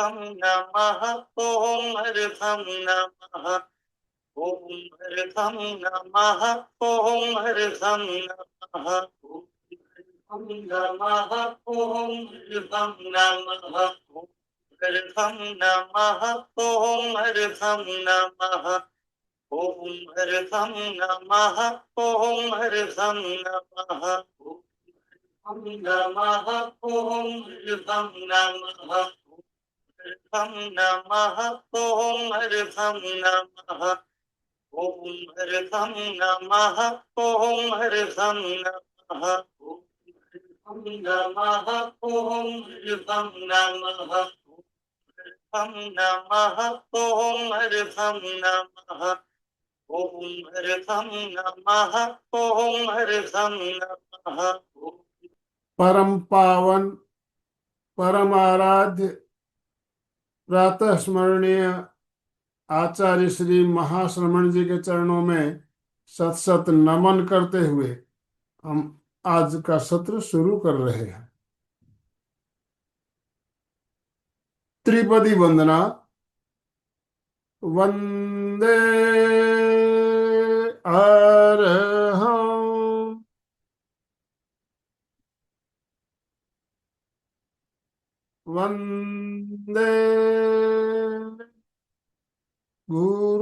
नमः ॐ हर्षं नमः ॐ हर्षं नमः ॐ हर्षं नमः ॐ नमः ॐ हर्षं नमः हर्षं नमः ॐ हर्षं नमः ॐ हर्षं नमः ॐ हर्षं नमः ॐ नमः ॐ हर्षं नमः हर्षं नमः ॐ हर्षं नमः ॐ हर्षं नमः ॐ हर्षं नमः ॐ नमः ॐ हर्षं नमः हर्षं नमः ॐ हर्षं नमः ॐ हर्षं नमः ॐ हर्षं नमः। परम पावन परम आराध्य प्रातः स्मरणीय आचार्य श्री महाश्रमण जी के चरणों में सत सत नमन करते हुए हम आज का सत्र शुरू कर रहे हैं। त्रिपदी वंदना। वंदे अरहं वंदे गुरुवरं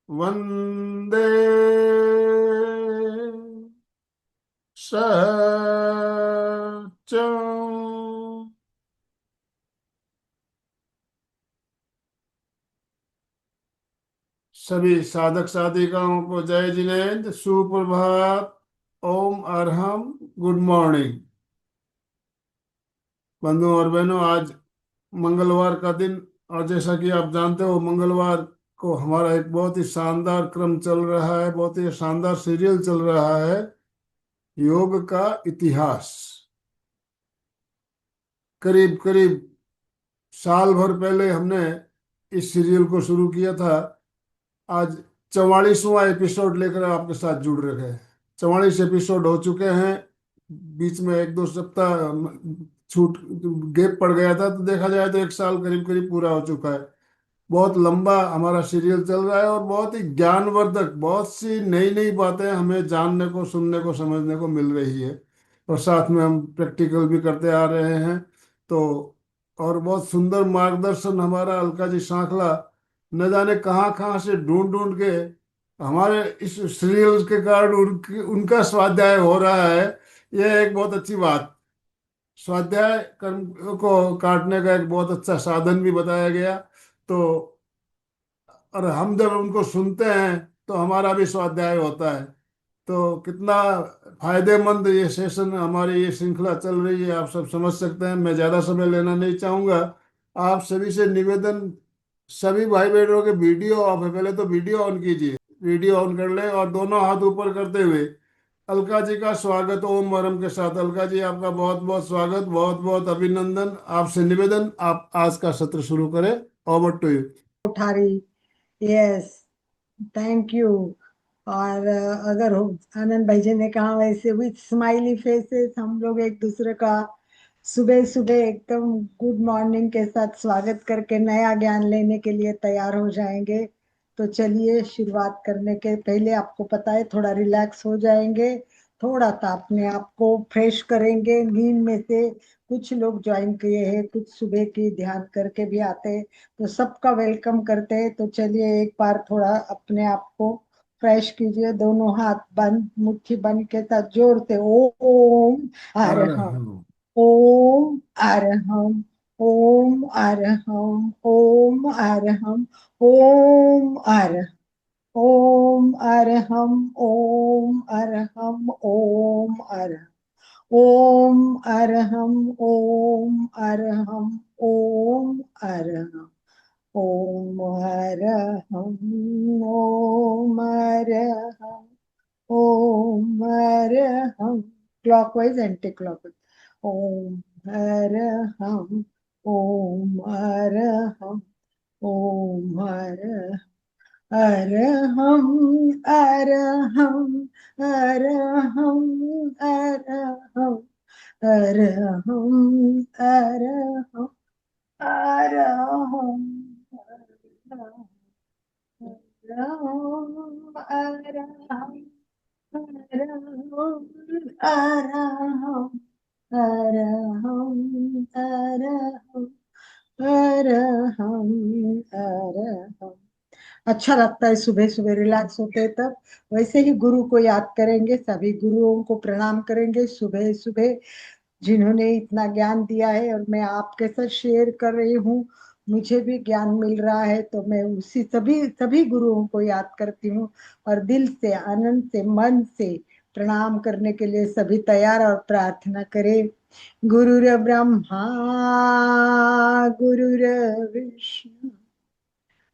वंदे सच्चं सभी साधक साधिकाओं को जय जिनेन्द्र, सुप्रभात, ओम अरहम, गुड मॉर्निंग। बंधुओं और बहनों, आज मंगलवार का दिन, और जैसा कि आप जानते हो मंगलवार को हमारा एक बहुत ही शानदार क्रम चल रहा है, बहुत ही शानदार सीरियल चल रहा है, योग का इतिहास। करीब करीब साल भर पहले हमने इस सीरियल को शुरू किया था। आज 44वां एपिसोड लेकर आपके साथ जुड़ रहे हैं। 44 एपिसोड हो चुके हैं। बीच में एक दो सप्ताह छूट गैप पड़ गया था, तो देखा जाए तो एक साल करीब करीब पूरा हो चुका है। बहुत लंबा हमारा सीरियल चल रहा है और बहुत ही ज्ञानवर्धक, बहुत सी नई नई बातें हमें जानने को, सुनने को, समझने को मिल रही है। और साथ में हम प्रैक्टिकल भी करते आ रहे हैं। तो और बहुत सुंदर मार्गदर्शन हमारा अलका जी सांखला न जाने कहाँ कहाँ से ढूंढ ढूंढ के हमारे इस सीरियल के कारण उनका स्वाध्याय हो रहा है। यह एक बहुत अच्छी बात। स्वाध्याय कर्म को काटने का एक बहुत अच्छा साधन भी बताया गया। तो और हम जब उनको सुनते हैं तो हमारा भी स्वाध्याय होता है। तो कितना फायदेमंद ये सेशन, हमारी ये श्रृंखला चल रही है, आप सब समझ सकते हैं। मैं ज़्यादा समय लेना नहीं चाहूँगा। आप सभी से निवेदन, सभी भाई बहनों के वीडियो ऑफ है, पहले तो वीडियो ऑन कीजिए, वीडियो ऑन कर ले और दोनों हाथ ऊपर करते हुए अलका जी का स्वागत ओम वरम के साथ। अलका जी, आपका बहुत बहुत स्वागत, बहुत बहुत अभिनंदन। आपसे निवेदन, आप आज का सत्र शुरू करें। Over to you. उठारी, यस, थैंक यू। और अगर आनंद भाई जी ने कहा वैसे विथ स्माइली फेसेस हम लोग एक दूसरे का सुबह सुबह एकदम गुड मॉर्निंग के साथ स्वागत करके नया ज्ञान लेने के लिए तैयार हो जाएंगे। तो चलिए, शुरुआत करने के पहले आपको पता है थोड़ा रिलैक्स हो जाएंगे, थोड़ा सा अपने आप को फ्रेश करेंगे। नींद में से कुछ लोग ज्वाइन किए हैं, कुछ सुबह की ध्यान करके भी आते हैं, तो सबका वेलकम करते हैं। तो चलिए एक बार थोड़ा अपने आप को फ्रेश कीजिए। दोनों हाथ बंद, मुट्ठी बंद के साथ जोर से ओम अरहम, ओम अरहम, ओम अरहम, ओम अरहम, ओम अरहम, ओम अरहम, ओम अरहम, ओम अरहम, ओम अरहम, ओम अरहम, ओम अरहम, ओम अरहम, ओम अरहम, ओम अरहम। Clockwise anti clockwise. ओम अरहम, ओम अरहम, ओम अरहम, अरहम अरहम अरहम अरहम अरहम अरहम अरहम अरहम अरहम अरहम अरहम अरहम अरहम अरहम। अच्छा लगता है सुबह सुबह रिलैक्स होते हैं तब। वैसे ही गुरु को याद करेंगे, सभी गुरुओं को प्रणाम करेंगे सुबह सुबह, जिन्होंने इतना ज्ञान दिया है और मैं आपके साथ शेयर कर रही हूँ। मुझे भी ज्ञान मिल रहा है तो मैं उसी सभी सभी गुरुओं को याद करती हूँ और दिल से आनंद से मन से प्रणाम करने के लिए सभी तैयार और प्रार्थना करें। गुरुर ब्रह्मा गुरुर विष्णु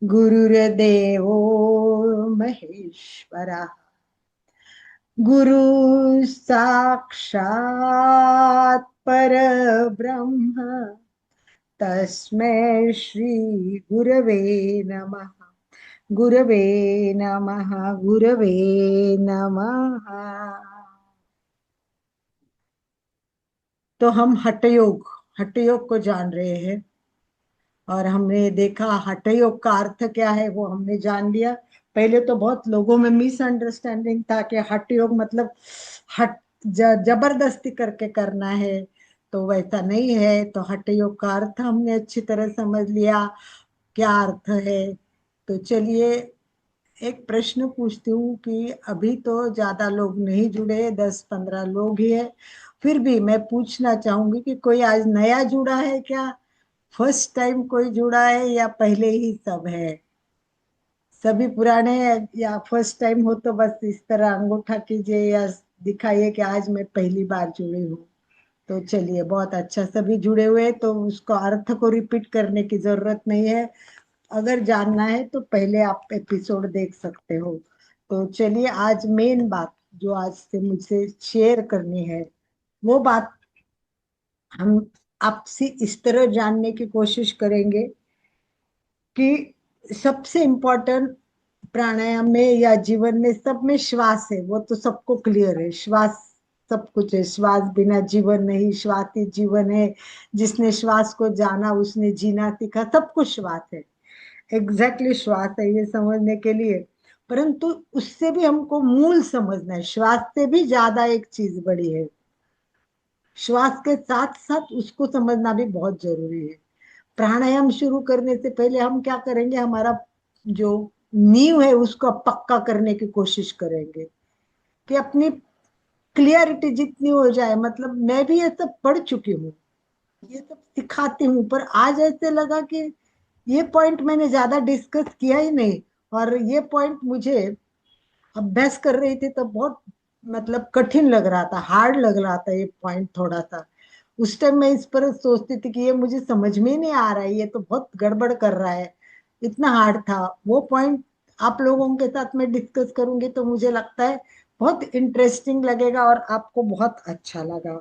गुरुर्देवो महेश्वरा गुरु साक्षात् परब्रह्म तस्मै श्री गुरवे नमः गुरवे नमः गुरवे नमः। तो हम हठ योग को जान रहे हैं और हमने देखा हठ योग का अर्थ क्या है वो हमने जान लिया। पहले तो बहुत लोगों में मिसअंडरस्टैंडिंग था कि हठ योग मतलब हट जबरदस्ती करके करना है, तो वैसा नहीं है। तो हठ योग का अर्थ हमने अच्छी तरह समझ लिया क्या अर्थ है। तो चलिए एक प्रश्न पूछती हूँ कि अभी तो ज्यादा लोग नहीं जुड़े, 10-15 लोग ही है, फिर भी मैं पूछना चाहूंगी कि कोई आज नया जुड़ा है क्या, फर्स्ट टाइम कोई जुड़ा है या पहले ही सब है, सभी पुराने हैं या फर्स्ट टाइम हो तो बस इस तरह अंगूठा कीजिए या दिखाइए कि आज मैं पहली बार जुड़ी हूँ। तो चलिए बहुत अच्छा, सभी जुड़े हुए हैं, तो उसको अर्थ को रिपीट करने की जरूरत नहीं है। अगर जानना है तो पहले आप एपिसोड देख सकते हो। तो चलिए आज मेन बात जो आज से मुझसे शेयर करनी है वो बात हम आपसे इस तरह जानने की कोशिश करेंगे कि सबसे इम्पोर्टेंट प्राणायाम में या जीवन में सब में श्वास है, वो तो सबको क्लियर है। श्वास सब कुछ है, श्वास बिना जीवन नहीं, श्वास ही जीवन है। जिसने श्वास को जाना उसने जीना सीखा, सब कुछ श्वास है। एग्जैक्टली श्वास है ये समझने के लिए, परंतु उससे भी हमको मूल समझना है। श्वास से भी ज्यादा एक चीज बड़ी है, श्वास के साथ साथ उसको समझना भी बहुत जरूरी है। प्राणायाम शुरू करने से पहले हम क्या करेंगे, हमारा जो नींव है उसको पक्का करने की कोशिश करेंगे कि अपनी क्लियरिटी जितनी हो जाए। मतलब मैं भी ये सब पढ़ चुकी हूँ, ये सब सिखाती हूँ, पर आज ऐसे लगा कि ये पॉइंट मैंने ज्यादा डिस्कस किया ही नहीं, और ये पॉइंट मुझे अभ्यास कर रही थी तो बहुत मतलब कठिन लग रहा था, हार्ड लग रहा था ये पॉइंट थोड़ा सा। उस टाइम मैं इस पर सोचती थी कि ये मुझे समझ में ही नहीं आ रहा है, ये तो बहुत गड़बड़ कर रहा है, इतना हार्ड था वो पॉइंट। आप लोगों के साथ मैं डिस्कस करूंगी तो मुझे लगता है बहुत इंटरेस्टिंग लगेगा और आपको बहुत अच्छा लगा।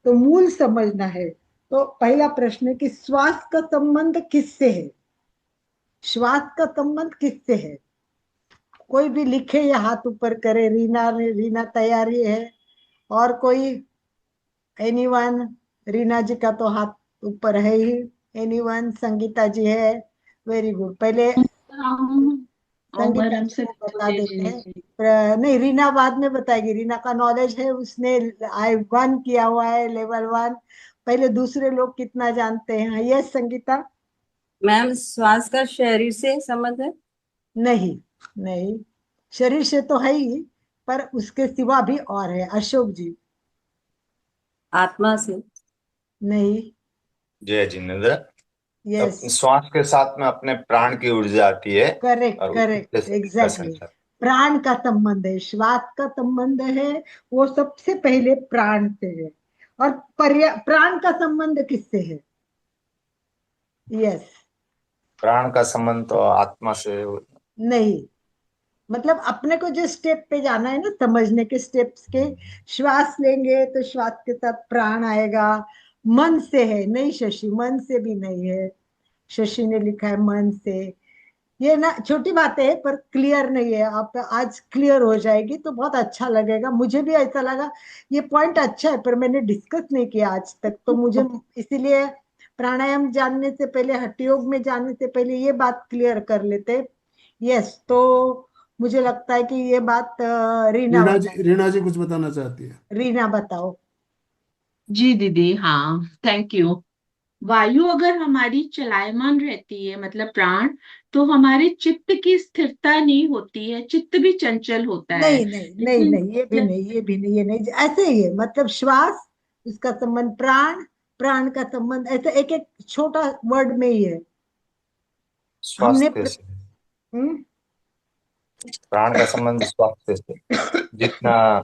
तो मूल समझना है। तो पहला प्रश्न है कि श्वास का संबंध किससे है, श्वास का संबंध किससे है। कोई भी लिखे या हाथ ऊपर करे। रीना ने, रीना तैयारी है, और कोई, एनीवन। रीना जी का तो हाथ ऊपर है ही। एनीवन, संगीता जी है, वेरी गुड। पहले हम और संगीता मैडम जी से को बता पूछ देते हैं। लीजिए। नहीं, रीना बाद में बताएगी, रीना का नॉलेज है, उसने I1 किया हुआ है, लेवल 1। पहले दूसरे लोग कितना जानते हैं, यस संगीता। मैम श्वास का शरीर से संबंध है। नहीं, नहीं, शरीर से तो है ही, पर उसके सिवा भी और है। अशोक जी। आत्मा से। नहीं। जय जिनेन्द्र। यस, श्वास के साथ में अपने प्राण की ऊर्जा आती है करेक्ट और उसी से करेक्ट, शरीर का एग्जैक्टली। संचार। प्राण का संबंध है, श्वास का संबंध है, वो सबसे पहले प्राण से है। और प्राण का संबंध किससे है, यस। प्राण का संबंध तो आत्मा से। नहीं, मतलब अपने को जो स्टेप पे जाना है ना, समझने के स्टेप्स के, श्वास लेंगे तो श्वास के साथ प्राण आएगा। मन से है नहीं शशि, मन से भी नहीं है, शशि ने लिखा है मन से। ये ना छोटी बात है पर क्लियर नहीं है, आप आज क्लियर हो जाएगी तो बहुत अच्छा लगेगा। मुझे भी ऐसा लगा ये पॉइंट अच्छा है, पर मैंने डिस्कस नहीं किया आज तक, तो मुझे इसीलिए प्राणायाम जानने से पहले, हठ योग में जानने से पहले ये बात क्लियर कर लेते। यस, तो मुझे लगता है कि ये बात रीना बताए। रीना जी कुछ बताना चाहती है। रीना बताओ। जी दीदी, हाँ, थैंक यू। वायु अगर हमारी चलायमान रहती है, मतलब प्राण, तो हमारे चित्त की स्थिरता नहीं होती है, चित्त भी चंचल होता है। नहीं नहीं नहीं लेकिन नहीं, ये भी नहीं, ये भी नहीं, ये नहीं, ऐसे ही है। मतलब श्वास, इसका संबंध प्राण, प्राण का संबंध ऐसे एक एक छोटा वर्ड में ही है। हमने स्वास्थ्य से, हम्म? प्राण का संबंध स्वास्थ्य से जितना।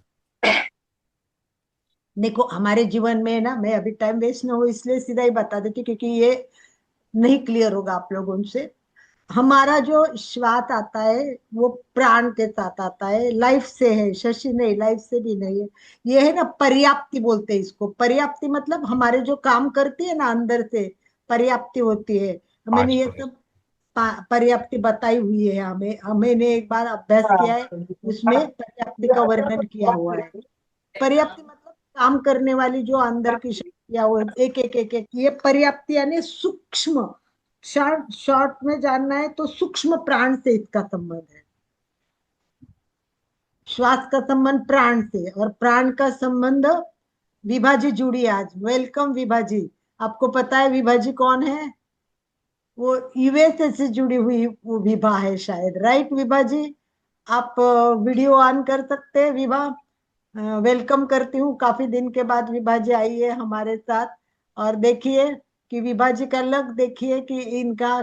देखो हमारे जीवन में ना, मैं अभी टाइम वेस्ट ना हो इसलिए सीधा ही बता देती, क्योंकि ये नहीं क्लियर होगा आप लोगों से। हमारा जो श्वास आता है वो प्राण के साथ आता है, लाइफ से है शशि, नहीं लाइफ से भी नहीं है। ये है ना पर्याप्ति बोलते हैं इसको। पर्याप्ति मतलब हमारे जो काम करती है ना अंदर से, पर्याप्ति होती है। मैंने पांच ये मिनट सब पर्याप्ति बताई हुई है, मैंने एक बार अभ्यास किया है, उसमें पर्याप्ति का वर्णन किया हुआ है। पर्याप्ति मतलब काम करने वाली जो अंदर की शक्तियां, वो एक एक एक एक, ये पर्याप्ति यानी सूक्ष्म। शॉर्ट शॉर्ट में जानना है तो सूक्ष्म प्राण से इसका संबंध है। श्वास का संबंध प्राण से, और प्राण का संबंध विभाजी जुड़ी आज। वेलकम विभाजी। आपको पता है विभाजी कौन है? वो यूएसए से जुड़ी हुई वो विभा है शायद, राइट विभाजी? आप वीडियो ऑन कर सकते हैं विभा? वेलकम करती हूँ, काफी दिन के बाद विभा जी आई है हमारे साथ। और देखिए कि विभा जी का लक देखिए कि इनका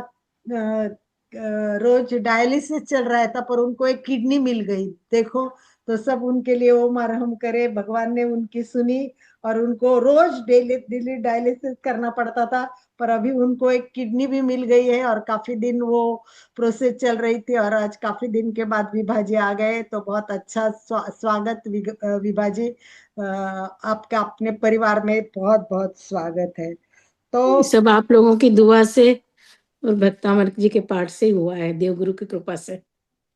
रोज डायलिसिस चल रहा था, पर उनको एक किडनी मिल गई। देखो, तो सब उनके लिए ओम अरहम करे, भगवान ने उनकी सुनी। और उनको रोज डेली डेली डायलिसिस करना पड़ता था, पर अभी उनको एक किडनी भी मिल गई है। और काफी दिन वो प्रोसेस चल रही थी, और आज काफी दिन के बाद विभा जी आ गए, तो बहुत अच्छा स्वागत विभा जी। आपका अपने परिवार में बहुत बहुत स्वागत है। तो सब आप लोगों की दुआ से और भक्तामृत जी के पाठ से ही हुआ है, देवगुरु की कृपा से।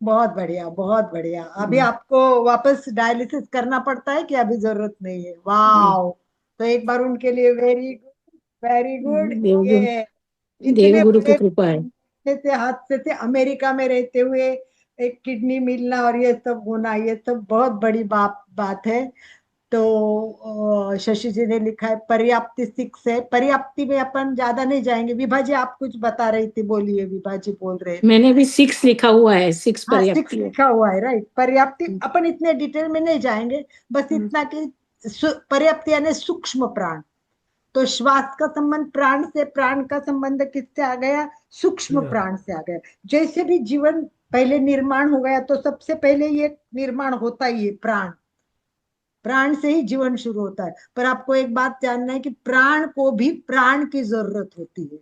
बहुत बढ़िया, बहुत बढ़िया। अभी आपको वापस डायलिसिस करना पड़ता है कि अभी जरूरत नहीं है? वाह, तो एक बार उनके लिए वेरी गुड, वेरी गुड। देवगुरु ये इतने देवगुरु की बड़े कृपा है। से हादसे से अमेरिका में रहते हुए एक किडनी मिलना और ये सब होना, ये सब बहुत बड़ी बात है। तो शशि जी ने लिखा है पर्याप्ति 6 है। पर्याप्ति में अपन ज्यादा नहीं जाएंगे। विभा जी आप कुछ बता रही थी, बोलिए। विभा जी बोल रहे थे। मैंने भी 6 लिखा हुआ है, 6 हाँ 6 पर्याप्ति है। लिखा हुआ है, राइट। पर्याप्ति अपन इतने डिटेल में नहीं जाएंगे, बस इतना कि पर्याप्ति यानी सूक्ष्म प्राण। तो श्वास का संबंध प्राण से, प्राण का संबंध किससे आ गया? सूक्ष्म प्राण से आ गया। जैसे भी जीवन पहले निर्माण हो गया, तो सबसे पहले ये निर्माण होता ही है प्राण। प्राण से ही जीवन शुरू होता है। पर आपको एक बात जानना है कि प्राण को भी प्राण की जरूरत होती है।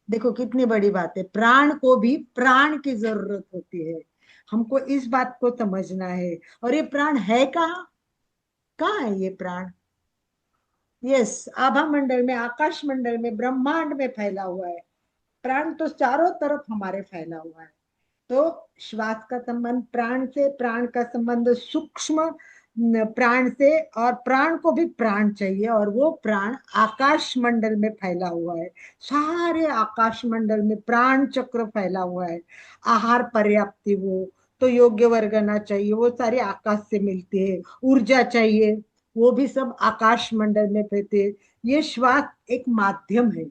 देखो कितनी बड़ी बात है, प्राण को भी प्राण की जरूरत होती है। हमको इस बात को समझना है। और ये प्राण है कहाँ? कहाँ है ये प्राण? यस, आभा मंडल में, आकाश मंडल में, ब्रह्मांड में फैला हुआ है। प्राण तो चारों तरफ हमारे फैला हुआ है। तो श्वास का संबंध प्राण से, प्राण का संबंध सूक्ष्म प्राण से, और प्राण को भी प्राण चाहिए, और वो प्राण आकाश मंडल में फैला हुआ है। सारे आकाश मंडल में प्राण चक्र फैला हुआ है। आहार पर्याप्ति हो तो योग्य वर्गना चाहिए, वो सारी आकाश से मिलती है। ऊर्जा चाहिए, वो भी सब आकाश मंडल में रहते हैं। ये श्वास एक माध्यम है,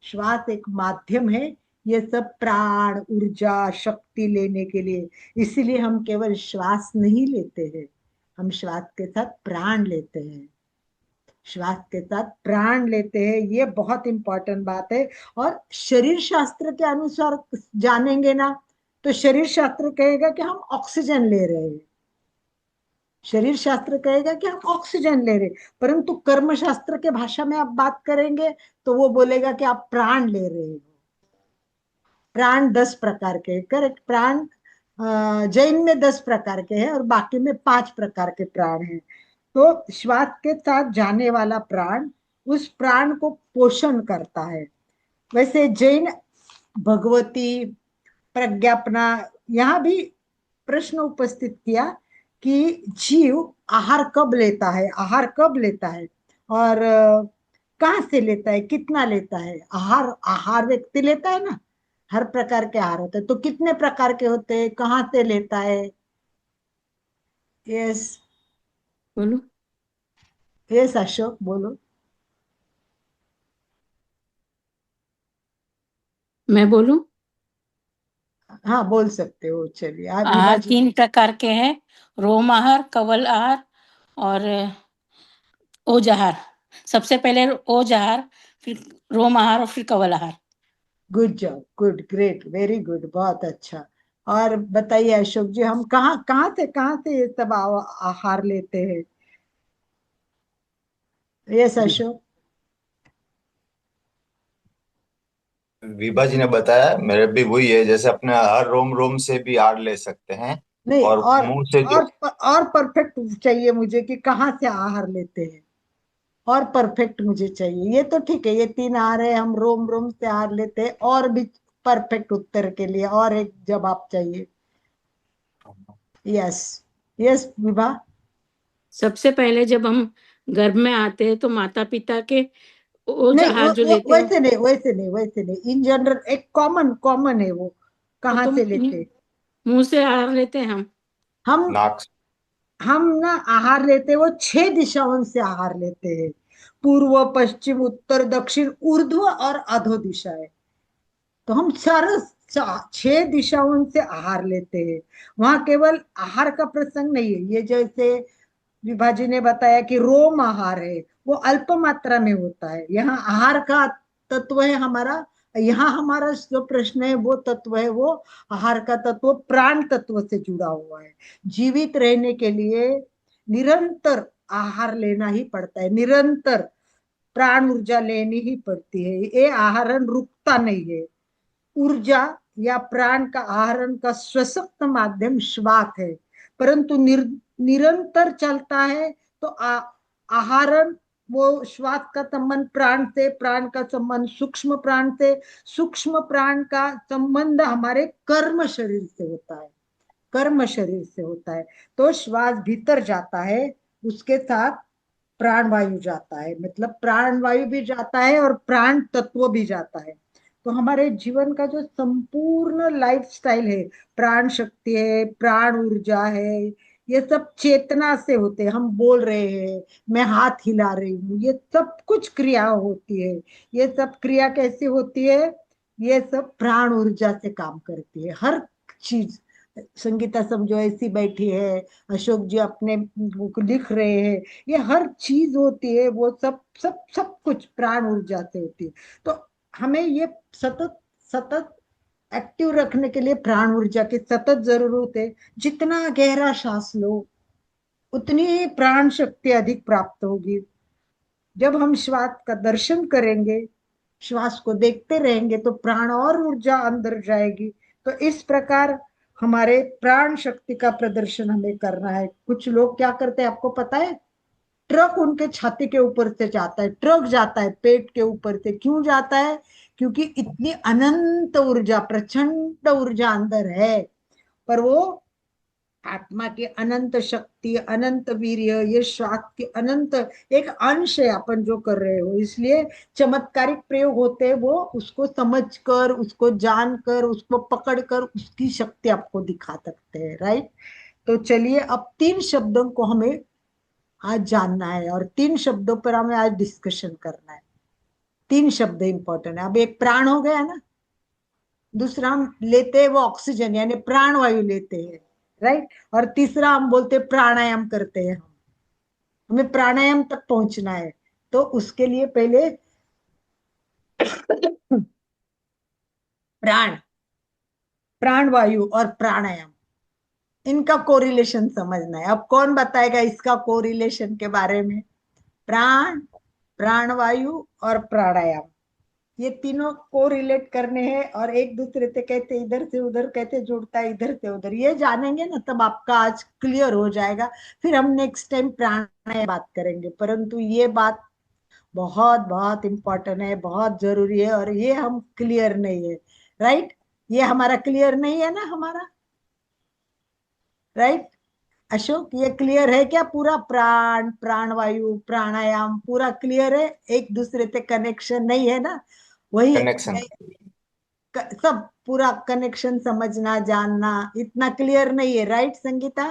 श्वास एक माध्यम है। ये सब प्राण, ऊर्जा, शक्ति लेने के लिए। इसीलिए हम केवल श्वास नहीं लेते हैं, हम श्वास के साथ प्राण लेते हैं। श्वास के साथ प्राण लेते हैं, ये बहुत इंपॉर्टेंट बात है। और शरीर शास्त्र के अनुसार जानेंगे ना, तो शरीर शास्त्र कहेगा कि हम ऑक्सीजन ले रहे हैं। शरीर शास्त्र कहेगा कि हम ऑक्सीजन ले रहे, परंतु कर्म शास्त्र के भाषा में आप बात करेंगे तो वो बोलेगा कि आप प्राण ले रहे हो। प्राण 10 प्रकार के, करेक्ट? प्राण जैन में 10 प्रकार के हैं और बाकी में 5 प्रकार के प्राण हैं। तो श्वास के साथ जाने वाला प्राण उस प्राण को पोषण करता है। वैसे जैन भगवती, प्रज्ञापना, यहाँ भी प्रश्न उपस्थित किया कि जीव आहार कब लेता है, आहार कब लेता है और कहाँ से लेता है, कितना लेता है। आहार आहार व्यक्ति लेता है ना, हर प्रकार के आहार होते हैं, तो कितने प्रकार के होते हैं, कहाँ से लेता है। यस बोलो। यस अशोक बोलो। मैं बोलूं? हाँ बोल सकते हो, चलिए आप आहार विभाजित। 3 प्रकार के हैं, रोम आहार, कवल आहार और ओज आहार। सबसे पहले ओज आहार, फिर रोम आहार और फिर कवल आहार। Good job, good, great, very good, बहुत अच्छा। और बताइए अशोक जी, हम कहाँ से ये सब आहार लेते हैं। यस अशोक। विभा जी ने बताया, मेरे भी वही है, जैसे अपने हर रोम रोम से भी आड़ ले सकते हैं। नहीं, और मुंह से जो और परफेक्ट चाहिए मुझे कि कहाँ से आहार लेते हैं, और परफेक्ट मुझे चाहिए। ये तो ठीक है, ये 3 आहार है, हम रोम रोम से आहार लेते हैं, और भी परफेक्ट उत्तर के लिए और एक जवाब चाहिए। Yes yes Vibha. सबसे पहले जब हम गर्भ में आते हैं तो माता पिता के ओज नहीं आहार जो लेते हैं वैसे नहीं, इन जनरल एक कॉमन कॉमन है वो, वो कहाँ तो से लेते हैं? मुंह से आहार लेते हैं हम। हम नाक हम ना आहार लेते हैं, वो 6 दिशाओं से आहार लेते हैं, पूर्व पश्चिम उत्तर दक्षिण ऊर्ध्व और अधो दिशा है। तो हम सारा 6 दिशाओं से आहार लेते हैं। वहां केवल आहार का प्रसंग नहीं है, ये जैसे विभाजी ने बताया कि रोम आहार है, वो अल्प मात्रा में होता है। यहाँ आहार का तत्व है हमारा, यहाँ हमारा जो प्रश्न है वो तत्व है, वो आहार का तत्व प्राण तत्व से जुड़ा हुआ है। जीवित रहने के लिए निरंतर आहार लेना ही पड़ता है, निरंतर प्राण ऊर्जा लेनी ही पड़ती है, ये आहरण रुकता नहीं है। ऊर्जा या प्राण का आहरण का सशक्त माध्यम श्वास है, परंतु निरंतर चलता है तो आहरण, वो श्वास का संबंध प्राण से, प्राण का संबंध सूक्ष्म प्राण से, सूक्ष्म प्राण का संबंध हमारे कर्म शरीर से होता है, कर्म शरीर से होता है। तो श्वास भीतर जाता है, उसके साथ प्राण वायु जाता है, मतलब प्राण वायु भी जाता है और प्राण तत्व भी जाता है। तो हमारे जीवन का जो संपूर्ण लाइफ स्टाइल है, प्राण शक्ति है, प्राण ऊर्जा है, ये सब चेतना से होते हैं। हम बोल रहे हैं, मैं हाथ हिला रही हूँ, ये सब कुछ क्रिया होती है। ये सब क्रिया कैसे होती है? ये सब प्राण ऊर्जा से काम करती है, हर चीज। संगीता समझो ऐसी बैठी है, अशोक जी अपने बुक लिख रहे हैं, ये हर चीज होती है, वो सब सब सब कुछ प्राण ऊर्जा से होती है। तो हमें ये सतत सतत एक्टिव रखने के लिए प्राण ऊर्जा की सतत जरूरत है। जितना गहरा सांस लो, उतनी ही प्राण शक्ति अधिक प्राप्त होगी। जब हम श्वास का दर्शन करेंगे, श्वास को देखते रहेंगे, तो प्राण और ऊर्जा अंदर जाएगी। तो इस प्रकार हमारे प्राण शक्ति का प्रदर्शन हमें करना है। कुछ लोग क्या करते हैं आपको पता है? ट्रक उनके छाती के ऊपर से जाता है, ट्रक जाता है पेट के ऊपर से। क्यों जाता है? क्योंकि इतनी अनंत ऊर्जा, प्रचंड ऊर्जा अंदर है, पर वो आत्मा की अनंत शक्ति, अनंत वीर्य, ये श्वास की अनंत एक अंश है अपन जो कर रहे हो। इसलिए चमत्कारिक प्रयोग होते हैं, वो उसको समझकर, उसको जानकर, उसको पकड़कर उसकी शक्ति आपको दिखा सकते हैं, राइट। तो चलिए अब 3 शब्दों को हमें आज जानना है और 3 शब्दों पर हमें आज डिस्कशन करना है। 3 शब्द इंपॉर्टेंट है। अब एक प्राण हो गया ना, दूसरा हम लेते हैं वो ऑक्सीजन यानी प्राण वायु लेते हैं, राइट। और तीसरा हम बोलते हैं प्राणायाम करते हैं, हम हमें प्राणायाम तक पहुंचना है। तो उसके लिए पहले प्राण, प्राण वायु और प्राणायाम, इनका कोरिलेशन समझना है। अब कौन बताएगा इसका कोरिलेशन के बारे में? प्राण, प्राणवायु और प्राणायाम, ये तीनों को रिलेट करने हैं, और एक दूसरे से कैसे इधर से उधर कैसे जुड़ता है, इधर से उधर, ये जानेंगे ना तब आपका आज क्लियर हो जाएगा। फिर हम नेक्स्ट टाइम प्राणायाम बात करेंगे, परंतु ये बात बहुत बहुत इंपॉर्टेंट है, बहुत जरूरी है, और ये हम क्लियर नहीं है, राइट। ये हमारा क्लियर नहीं है ना हमारा, राइट अशोक? ये क्लियर है क्या? पूरा प्राण, प्राणवायु, प्राणायाम पूरा क्लियर है? एक दूसरे से कनेक्शन नहीं है ना? वही कनेक्शन। सब पूरा कनेक्शन समझना जानना इतना क्लियर नहीं है, राइट संगीता?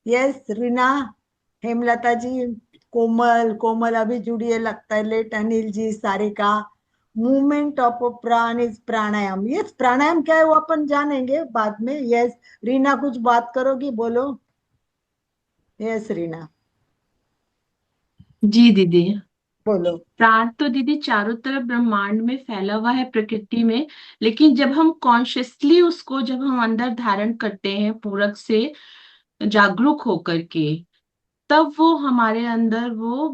यस रीना, हेमलता जी, कोमल, कोमल अभी जुड़ी है लगता है late, Anil ji, Sarika. Movement of prana is pranayama. Yes, pranayama क्या है वो अपन जानेंगे बाद में। यस रीना, कुछ बात करोगी? बोलो। यस रीना, जी दीदी। बोलो। प्राण तो दीदी चारों तरफ ब्रह्मांड में फैला हुआ है, प्रकृति में। लेकिन जब हम कॉन्शियसली उसको, जब हम अंदर धारण करते हैं पूरक से जागरूक होकर के, तब वो हमारे अंदर वो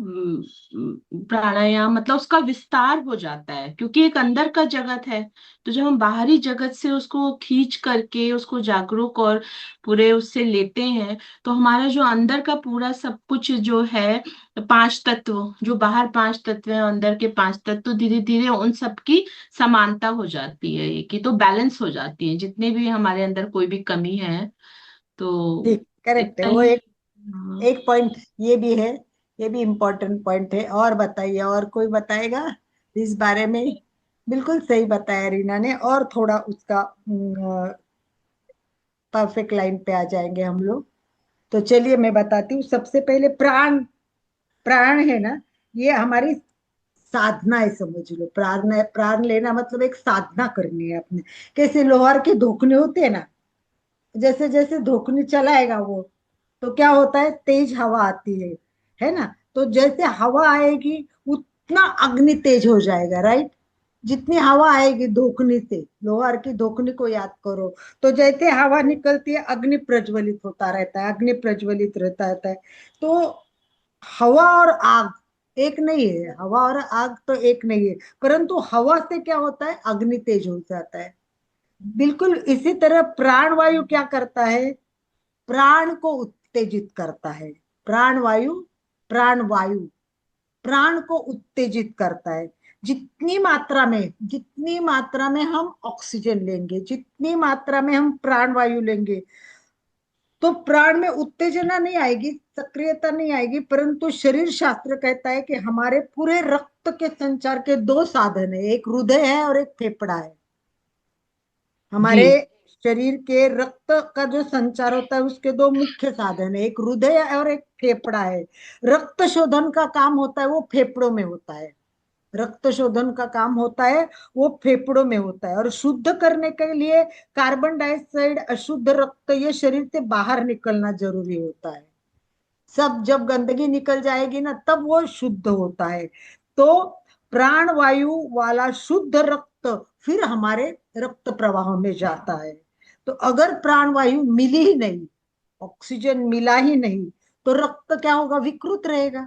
प्राणायाम मतलब उसका विस्तार हो जाता है, क्योंकि एक अंदर का जगत है। तो जब हम बाहरी जगत से उसको खींच करके उसको जागरूक और पूरे उससे लेते हैं, तो हमारा जो अंदर का पूरा सब कुछ जो है, पांच तत्व, जो बाहर पांच तत्व है, अंदर के पांच तत्व, धीरे धीरे उन सब की समानता हो जाती है, कि तो बैलेंस हो जाती है, जितने भी हमारे अंदर कोई भी कमी है तो ठीक, करेक्ट है इतना वो। ही। एक हाँ। एक पॉइंट ये भी है, ये भी इम्पोर्टेंट पॉइंट है। और बताइए, और कोई बताएगा इस बारे में? बिल्कुल सही बताया रीना ने। और थोड़ा उसका परफेक्ट लाइन पे आ जाएंगे हम लोग। तो चलिए मैं बताती हूँ। सबसे पहले प्राण, प्राण है ना, ये हमारी साधना है, समझ लो। प्राण, प्राण लेना मतलब एक साधना करनी है अपने। कैसे लोहार के धोखने होते हैं ना, जैसे जैसे धोखनी चलाएगा वो, तो क्या होता है, तेज हवा आती है ना? तो जैसे हवा आएगी उतना अग्नि तेज हो जाएगा, राइट? जितनी हवा आएगी धोखनी से, लोहार की धोखनी को याद करो, तो जैसे हवा निकलती है अग्नि प्रज्वलित होता रहता है, अग्नि प्रज्वलित रहता है। तो हवा और आग एक नहीं है, हवा और आग तो एक नहीं है, परंतु हवा से क्या होता है, अग्नि तेज हो जाता है। बिल्कुल इसी तरह प्राणवायु क्या करता है, प्राण को उत्तेजित करता है। प्राणवायु, प्राणवायु प्राण को उत्तेजित करता है। जितनी मात्रा में हम ऑक्सीजन लेंगे, जितनी मात्रा में हम प्राणवायु लेंगे, तो प्राण में उत्तेजना नहीं आएगी, सक्रियता नहीं आएगी, परंतु शरीर शास्त्र कहता है कि हमारे पूरे रक्त के संचार के दो साधन है, एक हृदय है और एक फेफड़ा है। जी। हमारे शरीर के रक्त का जो संचार होता है उसके दो मुख्य साधन है, एक हृदय और एक फेफड़ा है। रक्त शोधन का काम होता है वो फेफड़ों में होता है, रक्त शोधन का काम होता है वो फेफड़ों में होता है। और शुद्ध करने के लिए कार्बन डाइऑक्साइड, अशुद्ध रक्त ये शरीर से बाहर निकलना जरूरी होता है। सब जब गंदगी निकल जाएगी ना तब वो शुद्ध होता है। तो प्राण वायु वाला शुद्ध रक्त फिर हमारे रक्त प्रवाह में जाता है। तो अगर प्राण वायु मिली ही नहीं, ऑक्सीजन मिला ही नहीं, तो रक्त क्या होगा, विकृत रहेगा,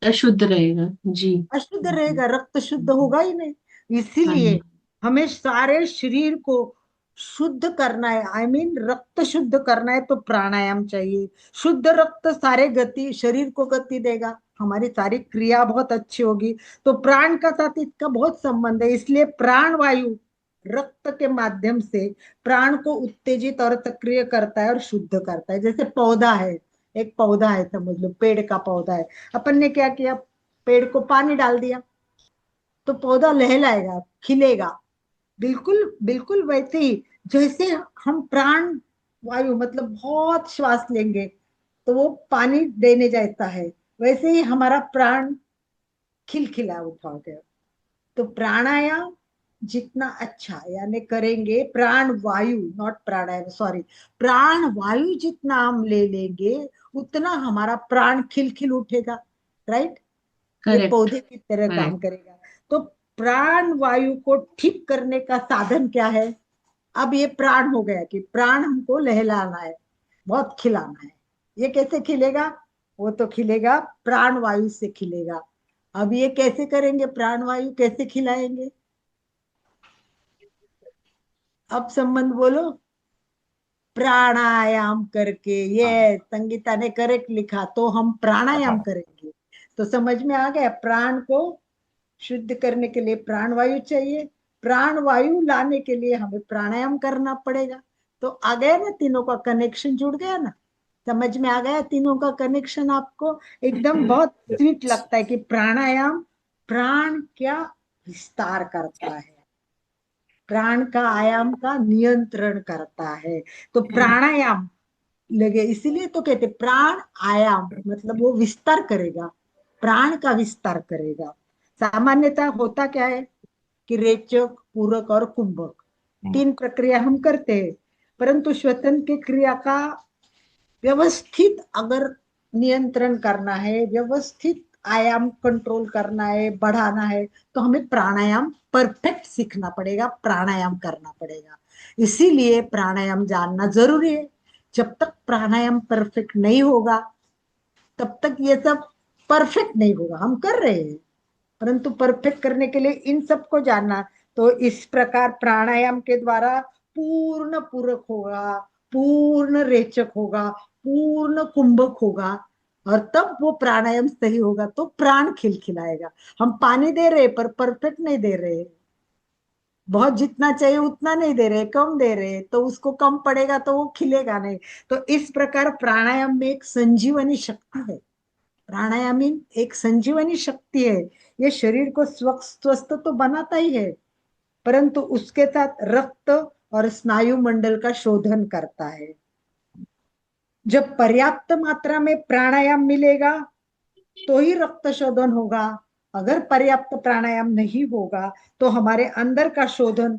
अशुद्ध रहेगा। जी। अशुद्ध रहेगा, रक्त शुद्ध होगा ही नहीं। हाँ इसीलिए जी। हमें सारे शरीर को शुद्ध करना है, आई मीन रक्त शुद्ध करना है, तो प्राणायाम चाहिए। शुद्ध रक्त सारे गति, शरीर को गति देगा, हमारी सारी क्रिया बहुत अच्छी होगी। तो प्राण का साथ इसका बहुत संबंध है। इसलिए प्राण वायु रक्त के माध्यम से प्राण को उत्तेजित और सक्रिय करता है और शुद्ध करता है। जैसे पौधा है, एक पौधा है, समझ लो पेड़ का पौधा है। अपन ने क्या किया, पेड़ को पानी डाल दिया तो पौधा लहलाएगा, खिलेगा। बिल्कुल बिल्कुल वैसे ही जैसे हम प्राण वायु मतलब बहुत श्वास लेंगे तो वो पानी देने जाता है, वैसे ही हमारा प्राण खिलखिला उठा गया। तो प्राणायाम जितना अच्छा यानी करेंगे, प्राण वायु, नॉट प्राणायाम, सॉरी, प्राण वायु जितना हम ले लेंगे उतना हमारा प्राण खिलखिल उठेगा, राइट? ये करेक्ट। पौधे की तरह काम करेक्ट। करेगा। तो प्राण वायु को ठीक करने का साधन क्या है? अब ये प्राण हो गया कि प्राण हमको लहलाना है, बहुत खिलाना है। ये कैसे खिलेगा? वो तो खिलेगा प्राण वायु से खिलेगा। अब ये कैसे करेंगे, प्राण वायु कैसे खिलाएंगे? अब संबंध बोलो। प्राणायाम करके। हाँ। ये संगीता ने करेक्ट लिखा, तो हम प्राणायाम हाँ। करेंगे। तो समझ में आ गया, प्राण को शुद्ध करने के लिए प्राण वायु चाहिए, प्राण वायु लाने के लिए हमें प्राणायाम करना पड़ेगा। तो आ गया ना, तीनों का कनेक्शन जुड़ गया ना, समझ में आ गया तीनों का कनेक्शन आपको? एकदम बहुत स्वीट लगता है कि प्राणायाम प्राण क्या विस्तार करता है, प्राण का आयाम का नियंत्रण करता है। तो प्राणायाम लगे, इसीलिए तो कहते प्राण आयाम, मतलब वो विस्तार करेगा, प्राण का विस्तार करेगा। सामान्यतः होता क्या है कि रेचक, पूरक और कुंभक, तीन प्रक्रिया हम करते हैं, परंतु श्वसन की क्रिया का व्यवस्थित अगर नियंत्रण करना है, व्यवस्थित आयाम कंट्रोल करना है, बढ़ाना है, तो हमें प्राणायाम परफेक्ट सीखना पड़ेगा, प्राणायाम करना पड़ेगा। इसीलिए प्राणायाम जानना जरूरी है। जब तक प्राणायाम परफेक्ट नहीं होगा तब तक ये सब परफेक्ट नहीं होगा। हम कर रहे हैं, परंतु परफेक्ट करने के लिए इन सबको जानना। तो इस प्रकार प्राणायाम के द्वारा पूर्ण पूरक होगा, पूर्ण रेचक होगा, पूर्ण कुंभक होगा, और तब वो प्राणायाम सही होगा तो प्राण खिलखिलाएगा। हम पानी दे रहे पर परफेक्ट नहीं दे रहे, बहुत जितना चाहिए उतना नहीं दे रहे, कम दे रहे, तो उसको कम पड़ेगा तो वो खिलेगा नहीं। तो इस प्रकार प्राणायाम में एक संजीवनी शक्ति है, प्राणायाम एक संजीवनी शक्ति है। ये शरीर को स्वस्थ तो बनाता ही है, परंतु उसके साथ रक्त और स्नायु मंडल का शोधन करता है। जब पर्याप्त मात्रा में प्राणायाम मिलेगा तो ही रक्त शोधन होगा। अगर पर्याप्त प्राणायाम नहीं होगा तो हमारे अंदर का शोधन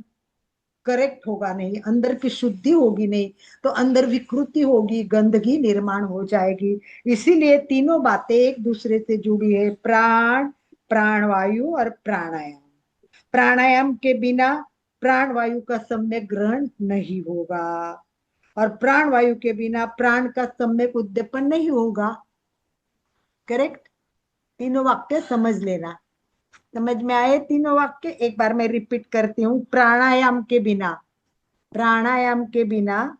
करेक्ट होगा नहीं, अंदर की शुद्धि होगी नहीं, तो अंदर विकृति होगी, गंदगी निर्माण हो जाएगी। इसीलिए तीनों बातें एक दूसरे से जुड़ी है, प्राण, प्राणवायु और प्राणायाम। प्राणायाम के बिना प्राणवायु का सम्यक ग्रहण नहीं होगा, और प्राणवायु के बिना प्राण का सम्यक उद्दीपन नहीं होगा। करेक्ट? तीनों वाक्य समझ लेना। समझ में आए तीनों वाक्य? एक बार मैं रिपीट करती हूँ। प्राणायाम के बिना, प्राणायाम के बिना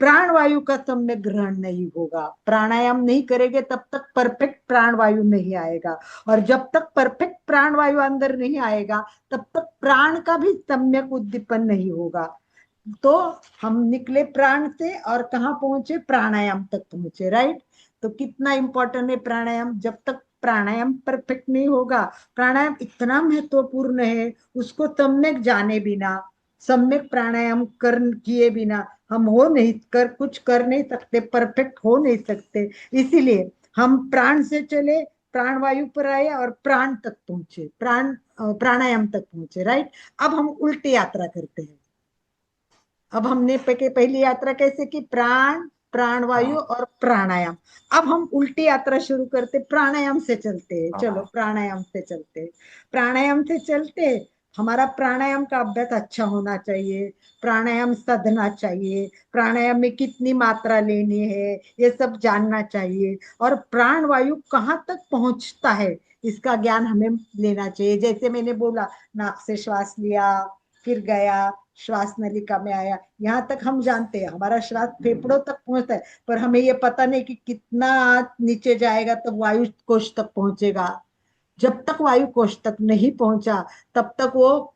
प्राणवायु का सम्यक ग्रहण नहीं होगा। प्राणायाम नहीं करेंगे तब तक परफेक्ट प्राणवायु नहीं आएगा, और जब तक परफेक्ट प्राणवायु अंदर नहीं आएगा तब तक प्राण का भी सम्यक उद्दीपन नहीं होगा। तो हम निकले प्राण से और कहाँ पहुंचे? प्राणायाम तक पहुंचे, राइट? तो कितना इंपॉर्टेंट है प्राणायाम। जब तक प्राणायाम परफेक्ट नहीं होगा, प्राणायाम इतना महत्वपूर्ण है, उसको सम्यक जाने बिना, सम्यक प्राणायाम कर किए बिना हम हो नहीं कर कुछ कर नहीं सकते, परफेक्ट हो नहीं सकते। इसीलिए हम प्राण से चले, प्राणवायु पर आए और प्राण तक पहुंचे, प्राणायाम तक पहुंचे, राइट? अब हम उल्टी यात्रा करते हैं। अब हमने पहली यात्रा कैसे की? प्राण, प्राणवायु और प्राणायाम। अब हम उल्टी यात्रा शुरू करते, प्राणायाम से चलते हैं। चलो प्राणायाम से चलते हैं, प्राणायाम से चलते हैं। हमारा प्राणायाम का अभ्यास अच्छा होना चाहिए, प्राणायाम साधना चाहिए, प्राणायाम में कितनी मात्रा लेनी है ये सब जानना चाहिए, और प्राण वायु कहाँ तक पहुंचता है इसका ज्ञान हमें लेना चाहिए। जैसे मैंने बोला, नाक से श्वास लिया, फिर गया, श्वास नलिका में आया, यहाँ तक हम जानते हैं। हमारा श्वास फेफड़ों तक पहुंचता है, पर हमें ये पता नहीं कि कितना नीचे जाएगा तब वायु कोश तक पहुंचेगा। जब तक वायु कोश तक नहीं पहुंचा तब तक वो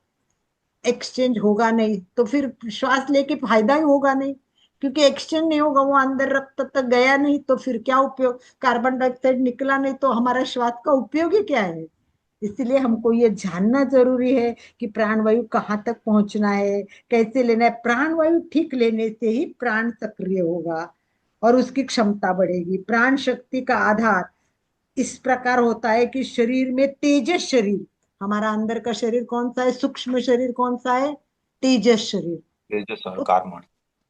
एक्सचेंज होगा नहीं, तो फिर श्वास लेके फायदा ही होगा नहीं, क्योंकि एक्सचेंज नहीं होगा, वो अंदर रक्त तक गया नहीं, तो फिर क्या उपयोग? कार्बन डाइऑक्साइड निकला नहीं तो हमारा श्वास का उपयोग ही क्या है? इसलिए हमको ये जानना जरूरी है कि प्राणवायु कहाँ तक पहुंचना है, कैसे लेना है। प्राणवायु ठीक लेने से ही प्राण सक्रिय होगा और उसकी क्षमता बढ़ेगी। प्राण शक्ति का आधार इस प्रकार होता है कि शरीर में तेजस शरीर, हमारा अंदर का शरीर कौन सा है? सूक्ष्म शरीर कौन सा है? तेजस शरीर। तेजस और कार्बन।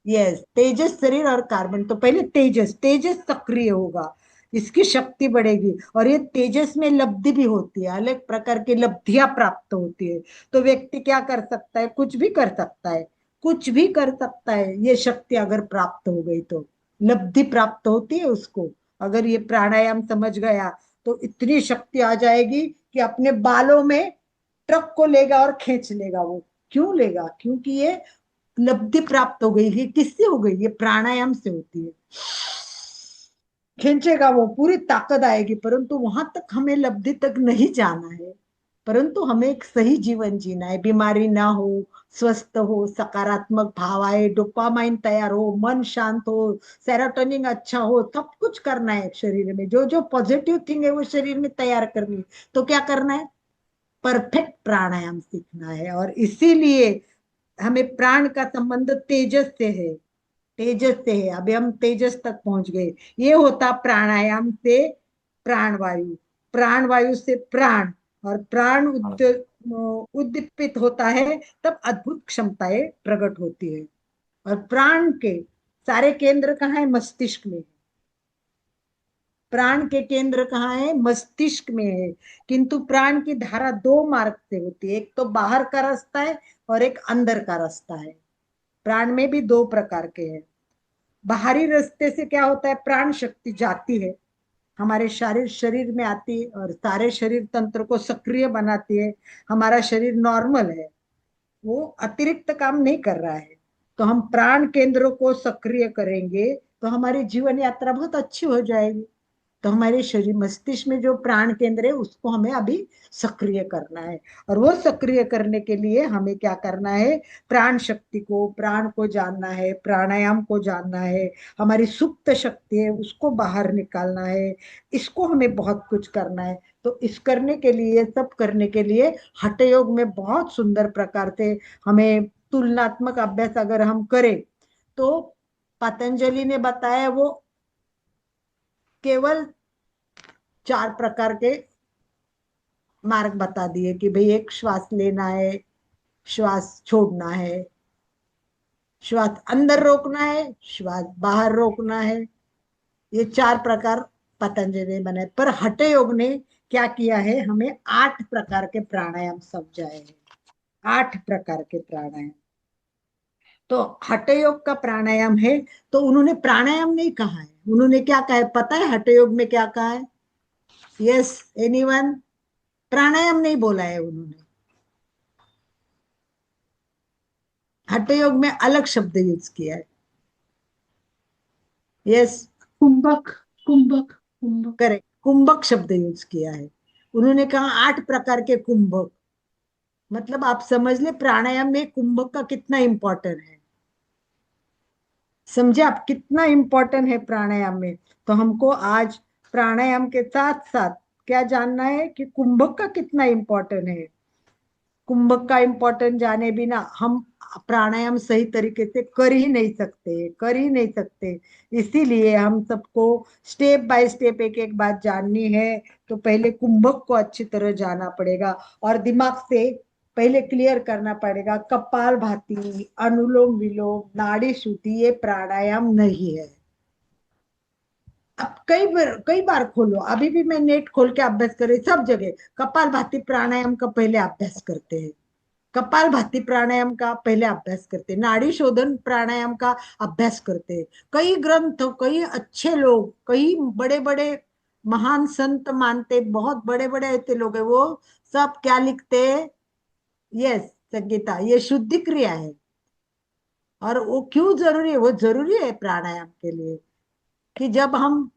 यस, तेजस शरीर और कार्बन। तो पहले तेजस, तेजस सक्रिय होगा, इसकी शक्ति बढ़ेगी, और ये तेजस में लब्धि भी होती है, अलग प्रकार की लब्धियां प्राप्त होती है। तो व्यक्ति क्या कर सकता है? कुछ भी कर सकता है, कुछ भी कर सकता है। ये शक्ति अगर प्राप्त हो गई तो लब्धि प्राप्त होती है उसको। अगर ये प्राणायाम समझ गया तो इतनी शक्ति आ जाएगी कि अपने बालों में ट्रक को लेगा और खींच लेगा। वो क्यों लेगा? क्योंकि ये लब्धि प्राप्त हो गई है। किससे हो गई? ये प्राणायाम से होती है। खींचेगा वो, पूरी ताकत आएगी, परंतु वहां तक हमें लब्धि तक नहीं जाना है। परंतु हमें एक सही जीवन जीना है, बीमारी ना हो, स्वस्थ हो, सकारात्मक भाव आए, डोपामाइन तैयार हो, मन शांत हो, सेरोटोनिन अच्छा हो, सब कुछ करना है शरीर में। जो जो पॉजिटिव थिंग है वो शरीर में तैयार करनी है। तो क्या करना है? परफेक्ट प्राणायाम सीखना है। और इसीलिए हमें प्राण का संबंध तेजस से है, तेजस से है। अभी हम तेजस तक पहुंच गए। ये होता प्राणायाम से प्राणवायु, प्राणवायु से प्राण, और प्राण उद्दीपित होता है तब अद्भुत क्षमताएं प्रकट होती है। और प्राण के सारे केंद्र कहाँ है? मस्तिष्क में। प्राण के केंद्र कहाँ है? मस्तिष्क में है। किंतु प्राण की धारा दो मार्ग से होती है, एक तो बाहर का रास्ता है और एक अंदर का रास्ता है। प्राण में भी दो प्रकार के हैं। बाहरी रास्ते से क्या होता है? प्राण शक्ति जाती है, हमारे शरीर में आती है और सारे शरीर तंत्र को सक्रिय बनाती है। हमारा शरीर नॉर्मल है, वो अतिरिक्त काम नहीं कर रहा है। तो हम प्राण केंद्र को सक्रिय करेंगे तो हमारी जीवन यात्रा बहुत अच्छी हो जाएगी। तो हमारे शरीर मस्तिष्क में जो प्राण केंद्र है उसको हमें अभी सक्रिय करना है। और वो सक्रिय करने के लिए हमें क्या करना है? प्राण शक्ति को, प्राण को जानना है, प्राणायाम को जानना है, हमारी सुप्त शक्ति है उसको बाहर निकालना है। इसको हमें बहुत कुछ करना है। तो इस करने के लिए, सब करने के लिए हठ योग में बहुत सुंदर प्रकार से हमें तुलनात्मक अभ्यास अगर हम करें तो पतंजलि ने बताया वो केवल 4 प्रकार के मार्ग बता दिए कि भाई एक श्वास लेना है, श्वास छोड़ना है, श्वास अंदर रोकना है, श्वास बाहर रोकना है। ये 4 प्रकार पतंजलि ने बनाए। पर हठ योग ने क्या किया है? हमें 8 प्रकार के प्राणायाम समझाए हैं। 8 प्रकार के प्राणायाम। तो हठ योग का प्राणायाम है। तो उन्होंने प्राणायाम नहीं कहा है, उन्होंने क्या कहा है पता है? हठ योग में क्या कहा है? Yes, anyone? प्राणायाम नहीं बोला है उन्होंने। हठ योग में अलग शब्द यूज किया है। यस, कुंभक, कुंभक, कुंभक। करेक्ट, कुंभक शब्द यूज किया है। उन्होंने कहा 8 प्रकार के कुंभक। मतलब आप समझ ले प्राणायाम में कुंभक का कितना इंपॉर्टेंट है। समझे आप कितना इंपॉर्टेंट है प्राणायाम में? तो हमको आज प्राणायाम के साथ साथ क्या जानना है कि कुंभक का कितना इंपॉर्टेंट है। कुंभक का इंपॉर्टेंट जाने बिना हम प्राणायाम सही तरीके से कर ही नहीं सकते, कर ही नहीं सकते। इसीलिए हम सबको स्टेप बाय स्टेप एक एक बात जाननी है। तो पहले कुंभक को अच्छी तरह जाना पड़ेगा और दिमाग से पहले क्लियर करना पड़ेगा। कपालभाति, अनुलोम विलोम, नाड़ी शुद्धि ये प्राणायाम नहीं है। अब कई बार खोलो, अभी भी मैं नेट खोल के अभ्यास करे, सब जगह कपालभाति प्राणायाम का पहले अभ्यास करते हैं, कपालभाति प्राणायाम का पहले अभ्यास करते हैं, नाड़ी शोधन प्राणायाम का अभ्यास करते हैं। कई ग्रंथ, कई अच्छे लोग, कई बड़े बड़े महान संत मानते, बहुत बड़े बड़े ऐसे लोग हैं, वो सब क्या लिखते हैं? यस संगीता, ये शुद्धि क्रिया है। और वो क्यों जरूरी है? वो जरूरी है प्राणायाम के लिए कि जब हम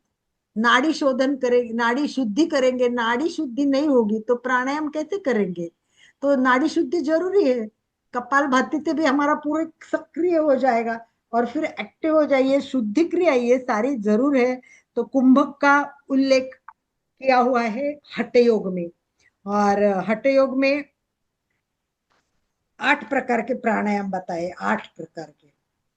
नाड़ी शोधन करेंगे, नाड़ी शुद्धि करेंगे, नाड़ी शुद्धि नहीं होगी तो प्राणायाम कैसे करेंगे? तो नाड़ी शुद्धि जरूरी है। कपालभाति से भी हमारा पूरा सक्रिय हो जाएगा और फिर एक्टिव हो जाइए। शुद्धि क्रिया ये सारी जरूर है। तो कुंभक का उल्लेख किया हुआ है हठ योग में। और हठ योग में 8 प्रकार के प्राणायाम बताए, 8 प्रकार के।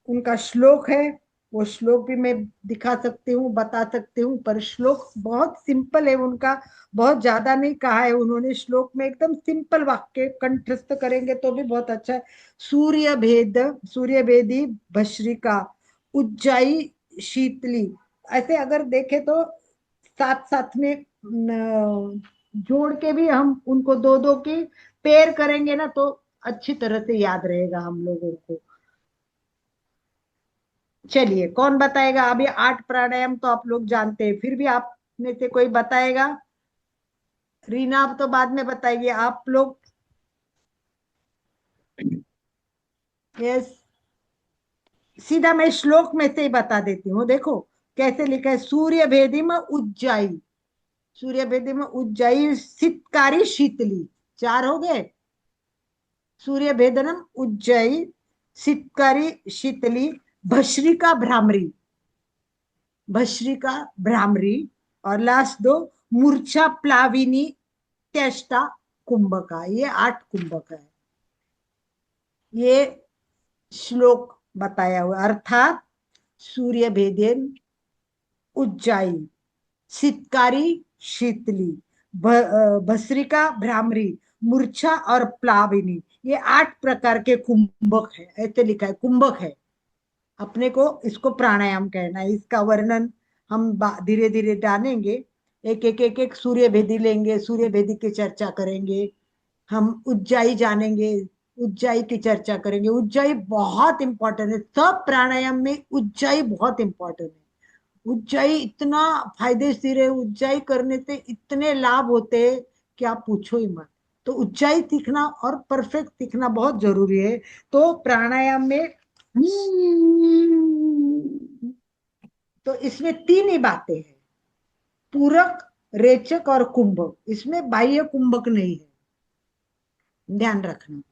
उनका श्लोक है, वो श्लोक भी मैं दिखा सकती हूँ, बता सकती हूँ। पर श्लोक बहुत सिंपल है उनका, बहुत ज्यादा नहीं कहा है उन्होंने। श्लोक में एकदम सिंपल वाक्य कंठस्थ करेंगे तो भी बहुत अच्छा है। सूर्य भेदी भस्त्रिका, उज्जाई शीतली। ऐसे अगर देखे तो साथ साथ में जोड़ के भी हम उनको दो दो की पेयर करेंगे ना तो अच्छी तरह से याद रहेगा हम लोगों को। चलिए, कौन बताएगा? अभी 8 प्राणायाम तो आप लोग जानते हैं, फिर भी आप में से कोई बताएगा? रीना आप तो बाद में बताएगी, आप लोग। यस, सीधा मैं श्लोक में से ही बता देती हूँ। देखो कैसे लिखा है, सूर्य भेदी में उज्जाई, सूर्य भेदी में उज्जाई, शीतकारी शीतली। 4 हो गए। सूर्य भेदनम, उज्जयी, शीतकारी, शीतली, भस्त्रिका, भ्रामरी, भस्त्रिका, भ्रामरी, और लास्ट 2 मूर्छा, प्लाविनी, त्यष्टा, कुंभका। ये 8 कुंभक है। ये श्लोक बताया हुआ, अर्थात सूर्य भेदेन, उज्जाई, शीतकारी, शीतली, भस्त्रिका, भ्रामरी, मूर्छा और प्लाविनी, ये 8 प्रकार के कुंभक है। ऐसे लिखा है, कुंभक है। अपने को इसको प्राणायाम कहना है। इसका वर्णन हम धीरे धीरे जानेंगे। एक एक एक एक सूर्य भेदी लेंगे, सूर्य भेदी की चर्चा करेंगे। हम उज्जाई जानेंगे, उज्जाई की चर्चा करेंगे। उज्जाई बहुत इंपॉर्टेंट है, सब प्राणायाम में उज्जाई बहुत इंपॉर्टेंट है। उज्जाई इतना फायदेशीर है, उज्जाई करने से इतने लाभ होते हैं कि आप पूछो ही मत। तो उज्जाई सीखना और परफेक्ट सीखना बहुत जरूरी है। तो प्राणायाम में तो इसमें 3 ही बातें हैं, पूरक, रेचक और कुंभक। इसमें बाह्य कुंभक नहीं है, ध्यान रखना।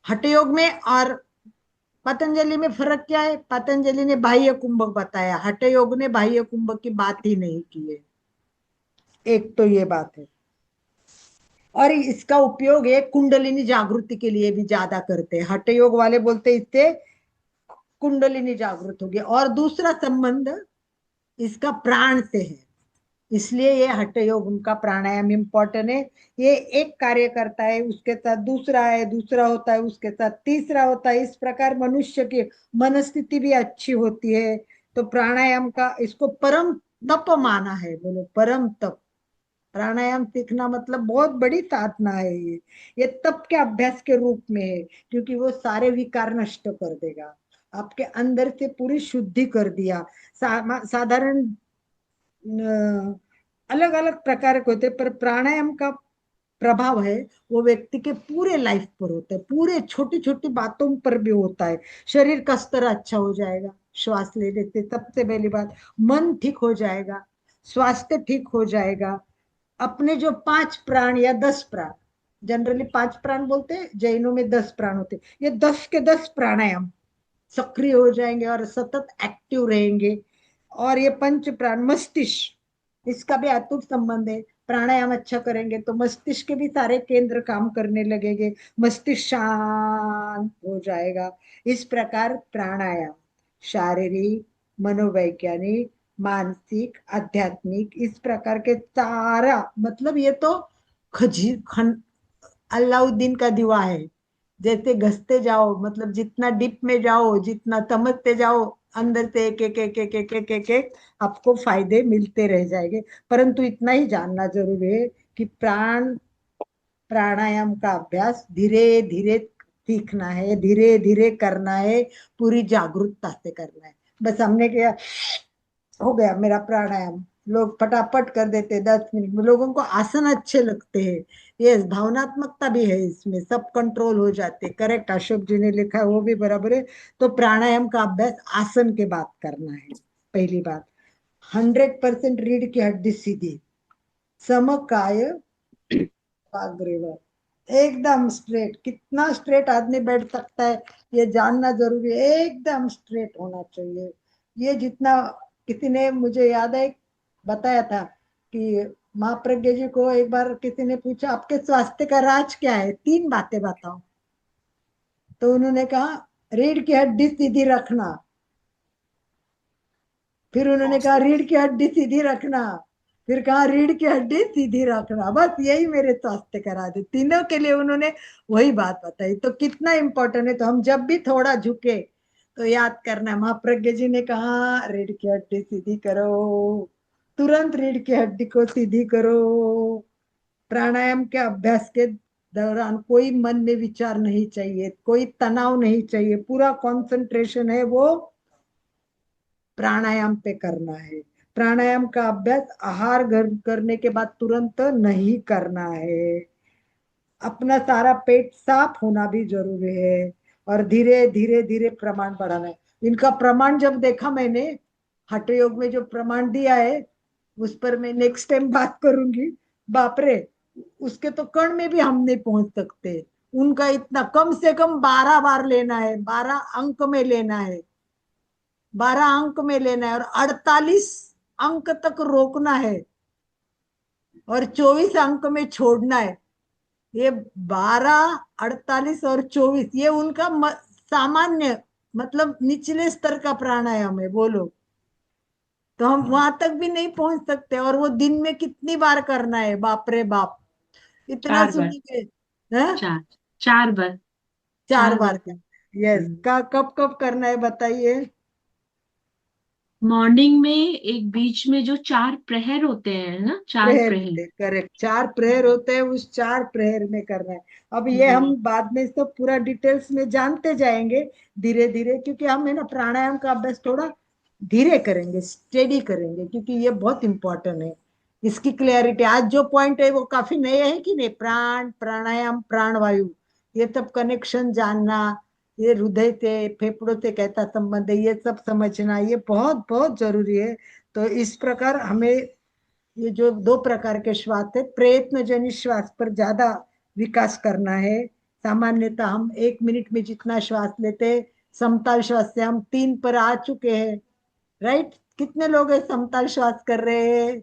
हठयोग में और पतंजलि में फर्क क्या है? पतंजलि ने बाह्य कुंभक बताया, हठयोग ने बाह्य कुंभक की बात ही नहीं की है। एक तो ये बात है। और इसका उपयोग है कुंडलिनी जागृति के लिए भी ज्यादा करते हैं। हठयोग वाले बोलते इससे कुंडलिनी जागृत होगी। और दूसरा संबंध इसका प्राण से है, इसलिए ये हठयोग उनका प्राणायाम इंपॉर्टेंट है। ये एक कार्य करता है, उसके साथ दूसरा है, दूसरा होता है, उसके साथ तीसरा होता है। इस प्रकार मनुष्य की मनस्थिति भी अच्छी होती है। तो प्राणायाम का इसको परम तप माना है। बोलो परम तप। प्राणायाम सीखना मतलब बहुत बड़ी साधना है। ये तप के अभ्यास के रूप में है, क्योंकि वो सारे विकार नष्ट कर देगा, आपके अंदर से पूरी शुद्धि कर दिया। साधारण अलग अलग प्रकार के होते, पर प्राणायाम का प्रभाव है वो व्यक्ति के पूरे लाइफ पर होता है, पूरे छोटी छोटी बातों पर भी होता है। शरीर का स्तर अच्छा हो जाएगा, श्वास लेने से सबसे पहली बात मन ठीक हो जाएगा, स्वास्थ्य ठीक हो जाएगा। अपने जो 5 प्राण या 10 प्राण, जनरली 5 प्राण बोलते हैं, जैनों में 10 प्राण होते, ये 10 के 10 प्राणायाम सक्रिय हो जाएंगे और सतत एक्टिव रहेंगे। और ये 5 प्राण, मस्तिष्क, इसका भी अतूट संबंध है। प्राणायाम अच्छा करेंगे तो मस्तिष्क के भी सारे केंद्र काम करने लगेंगे, मस्तिष्क शांत हो जाएगा। इस प्रकार प्राणायाम शारीरिक, मनोवैज्ञानिक, मानसिक, आध्यात्मिक, इस प्रकार के सारा, मतलब ये तो अलाउद्दीन का दिवा है। जैसे घसते जाओ, मतलब जितना डीप में जाओ, जितना समझते जाओ, अंदर से एक एक एक एक एक एक एक एक आपको फायदे मिलते रह जाएंगे। परंतु इतना ही जानना जरूरी है कि प्राणायाम का अभ्यास धीरे धीरे सीखना है, धीरे धीरे करना है, पूरी जागरूकता से करना है। बस हमने क्या हो गया मेरा प्राणायाम, लोग फटाफट कर देते 10 मिनट में। लोगों को आसन अच्छे लगते हैं, ये भावनात्मकता भी है इसमें, सब कंट्रोल हो जाते। करेक्ट, अशोक जी ने लिखा है, वो भी बराबर है। तो प्राणायाम का अभ्यास आसन के बाद करना है। पहली बात 100% रीढ़ की हड्डी सीधी, समकाय वाग्रीव, एकदम स्ट्रेट। कितना स्ट्रेट आदमी बैठ सकता है ये जानना जरूरी है, एकदम स्ट्रेट होना चाहिए। ये जितना, किसी ने मुझे याद है बताया था कि महाप्रज्ञ जी को एक बार किसी ने पूछा आपके स्वास्थ्य का राज क्या है, 3 बातें बताओ। तो उन्होंने कहा रीढ़ की हड्डी सीधी रखना, फिर उन्होंने कहा रीढ़ की हड्डी सीधी रखना, फिर कहा रीढ़ की हड्डी सीधी रखना। बस यही मेरे स्वास्थ्य करा दे। तीनों के लिए उन्होंने वही बात बताई। तो कितना इंपॉर्टेंट है। तो हम जब भी थोड़ा झुके तो याद करना, महाप्रज्ञ जी ने कहा रीढ़ की हड्डी सीधी करो, तुरंत रीढ़ की हड्डी को सीधी करो। प्राणायाम के अभ्यास के दौरान कोई मन में विचार नहीं चाहिए, कोई तनाव नहीं चाहिए, पूरा कंसंट्रेशन है वो प्राणायाम पे करना है। प्राणायाम का अभ्यास आहार करने के बाद तुरंत नहीं करना है। अपना सारा पेट साफ होना भी जरूरी है, और धीरे धीरे धीरे प्रमाण बढ़ाना है। इनका प्रमाण जब देखा मैंने, हठयोग में जो प्रमाण दिया है उस पर मैं नेक्स्ट टाइम बात करूंगी। बाप रे, उसके तो कण में भी हम नहीं पहुंच सकते। उनका इतना कम से कम 12 बार लेना है, 12 अंक में लेना है, 12 अंक में लेना है, और 48 अंक तक रोकना है, और 24 अंक में छोड़ना है। ये 12, 48 और 24 ये उनका सामान्य मतलब निचले स्तर का प्राणायाम है, बोलो। तो हम वहां तक भी नहीं पहुंच सकते, और वो दिन में कितनी बार करना है, बाप रे बाप, इतना 4 बार। सुनेंगे। हाँ, 4 4 बार। 4 4 बार। बार का। यस, का कब कब करना है बताइए। मॉर्निंग में एक बीच में जो 4 प्रहर होते हैं ना, चार प्रहर प्रहर होते, करेक्ट, 4 प्रहर होते हैं, उस 4 प्रहर में करना है। अब ये हम बाद में सब पूरा डिटेल्स में जानते जाएंगे धीरे धीरे, क्योंकि हम है ना प्राणायाम का अभ्यास थोड़ा धीरे करेंगे, स्टेडी करेंगे, क्योंकि ये बहुत इंपॉर्टेंट है। इसकी क्लैरिटी, आज जो पॉइंट है वो काफी नए है कि नहीं, प्राण, प्राणायाम, प्राणवायु, ये सब कनेक्शन जानना, ये हृदय से फेफड़ों से कैसा संबंध है, ये सब समझना, ये बहुत बहुत जरूरी है। तो इस प्रकार हमें ये जो 2 प्रकार के श्वास है, प्रयत्न जनित श्वास पर ज्यादा विकास करना है। सामान्यतः हम 1 मिनट में जितना श्वास लेते हैं, समताल श्वास से हम 3 पर आ चुके हैं, राइट। कितने लोग है समताल श्वास कर रहे हैं,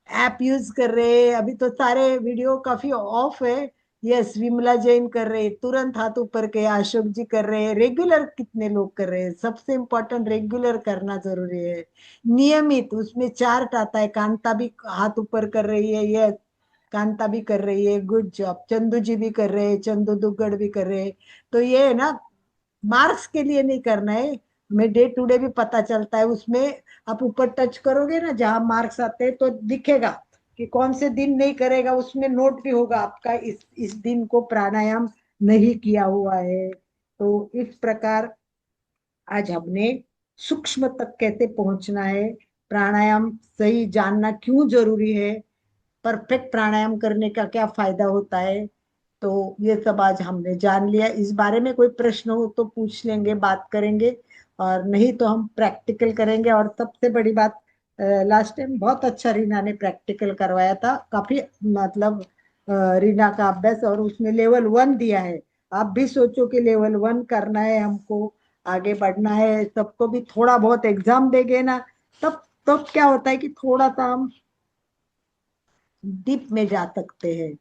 ऐप यूज कर रहे हैं, अभी तो सारे वीडियो काफी ऑफ है। यस, विमला जैन कर रहे हैं, तुरंत हाथ ऊपर के अशोक जी कर रहे हैं, रेगुलर कितने लोग कर रहे हैं, सबसे इम्पोर्टेंट रेगुलर करना जरूरी है, नियमित। उसमें चार्ट आता है, कांता भी हाथ ऊपर कर रही है, यस, कांता भी कर रही है, गुड जॉब, चंदू जी भी कर रहे हैं, चंदू दुग्गड़ भी कर रहे हैं। तो ये है ना, मार्क्स के लिए नहीं करना है, हमें डे टू डे भी पता चलता है उसमें। आप ऊपर टच करोगे ना जहां मार्क्स आते हैं तो दिखेगा कि कौन से दिन नहीं करेगा, उसमें नोट भी होगा आपका, इस दिन को प्राणायाम नहीं किया हुआ है। तो इस प्रकार आज हमने सूक्ष्म तक कैसे पहुंचना है, प्राणायाम सही जानना क्यों जरूरी है, परफेक्ट प्राणायाम करने का क्या फायदा होता है, तो ये सब आज हमने जान लिया। इस बारे में कोई प्रश्न हो तो पूछ लेंगे, बात करेंगे, और नहीं तो हम प्रैक्टिकल करेंगे। और सबसे बड़ी बात, लास्ट टाइम बहुत अच्छा रीना ने प्रैक्टिकल करवाया था, काफी मतलब रीना का अभ्यास, और उसमें लेवल 1 दिया है। आप भी सोचो कि लेवल 1 करना है हमको, आगे बढ़ना है, सबको भी थोड़ा बहुत एग्जाम देंगे ना, तब तब क्या होता है कि थोड़ा सा हम डीप में जा सकते हैं।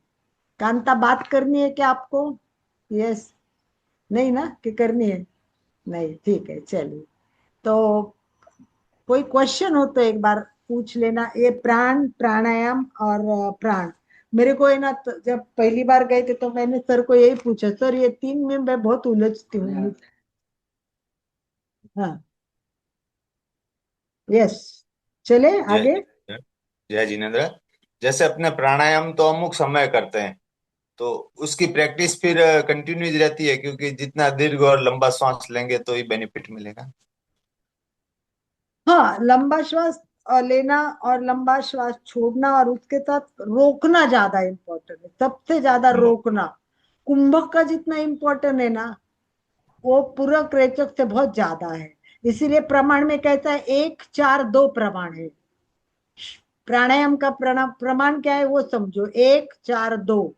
कांता, बात करनी है क्या आपको? यस, नहीं ना, कि करनी है? नहीं, ठीक है, चलिए। तो कोई क्वेश्चन हो तो एक बार पूछ लेना। ये प्राण, प्राणायाम और प्राण, मेरे को है ना, जब पहली बार गए थे तो मैंने सर को यही पूछा, सर ये 3 में मैं बहुत उलझती हूँ। हाँ, यस, चले जय आगे। जय जिनेन्द्र। जैसे अपने प्राणायाम तो अमुक समय करते हैं, तो उसकी प्रैक्टिस फिर कंटिन्यूज रहती है, क्योंकि जितना दीर्घ और लंबा सांस लेंगे तो ही बेनिफिट मिलेगा। हाँ, लंबा श्वास लेना और लंबा श्वास छोड़ना, और उसके साथ रोकना ज्यादा इम्पोर्टेंट है, सबसे ज्यादा रोकना। कुंभक का जितना इम्पोर्टेंट है ना, वो पूरक रेचक से बहुत ज्यादा है। इसीलिए प्रमाण में कहता है 1 4 2 प्रमाण है। प्राणायाम का प्रमाण क्या है वो समझो, 1 4 2।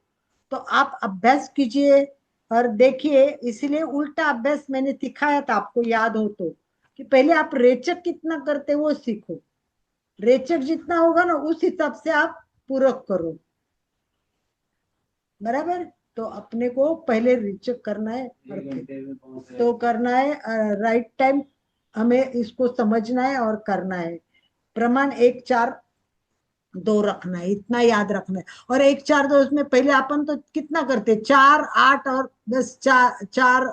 तो आप अभ्यास कीजिए और देखिए। इसीलिए उल्टा अभ्यास मैंने सिखाया था, आपको याद हो तो, कि पहले आप रेचक कितना करते वो सीखो, रेचक जितना होगा ना उस हिसाब से आप पूरक करो, बराबर। तो अपने को पहले रेचक करना है, और तो करना है राइट टाइम, हमें इसको समझना है और करना है। प्रमाण 1 4 2 रखना है, इतना याद रखना है। और 1 4 2 उसमें पहले अपन तो कितना करते, 4 8 और 10, चार चार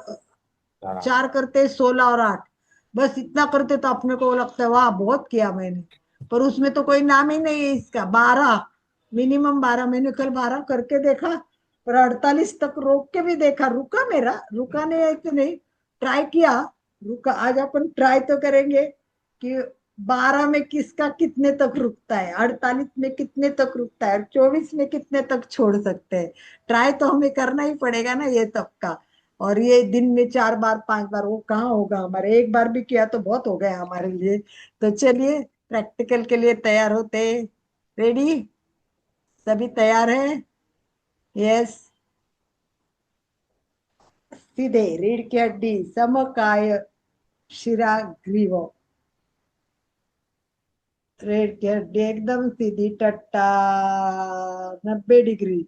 हाँ। 4 करते, 16 और 8, बस इतना करते तो अपने को लगता है वाह बहुत किया मैंने। पर उसमें तो कोई नाम ही नहीं है इसका, 12, मिनिमम 12। मैंने कल 12 करके देखा, पर 48 तक रोक के भी देखा, रुका, मेरा रुका नहीं है कि नहीं, ट्राई किया, रुका। आज अपन ट्राई तो करेंगे कि 12 में किसका कितने तक रुकता है, 48 में कितने तक रुकता है, और 24 में कितने तक छोड़ सकते हैं। ट्राई तो हमें करना ही पड़ेगा ना ये सबका। और ये दिन में 4 बार 5 बार वो कहाँ होगा हमारे, एक बार भी किया तो बहुत हो गया हमारे लिए। तो चलिए प्रैक्टिकल के लिए तैयार होते, रेडी, सभी तैयार है? यस, सीधे, रीढ़ की हड्डी, समकाय शिरा ग्रीव, रीढ़ की हड्डी एकदम सीधी, टट्टा 90 डिग्री।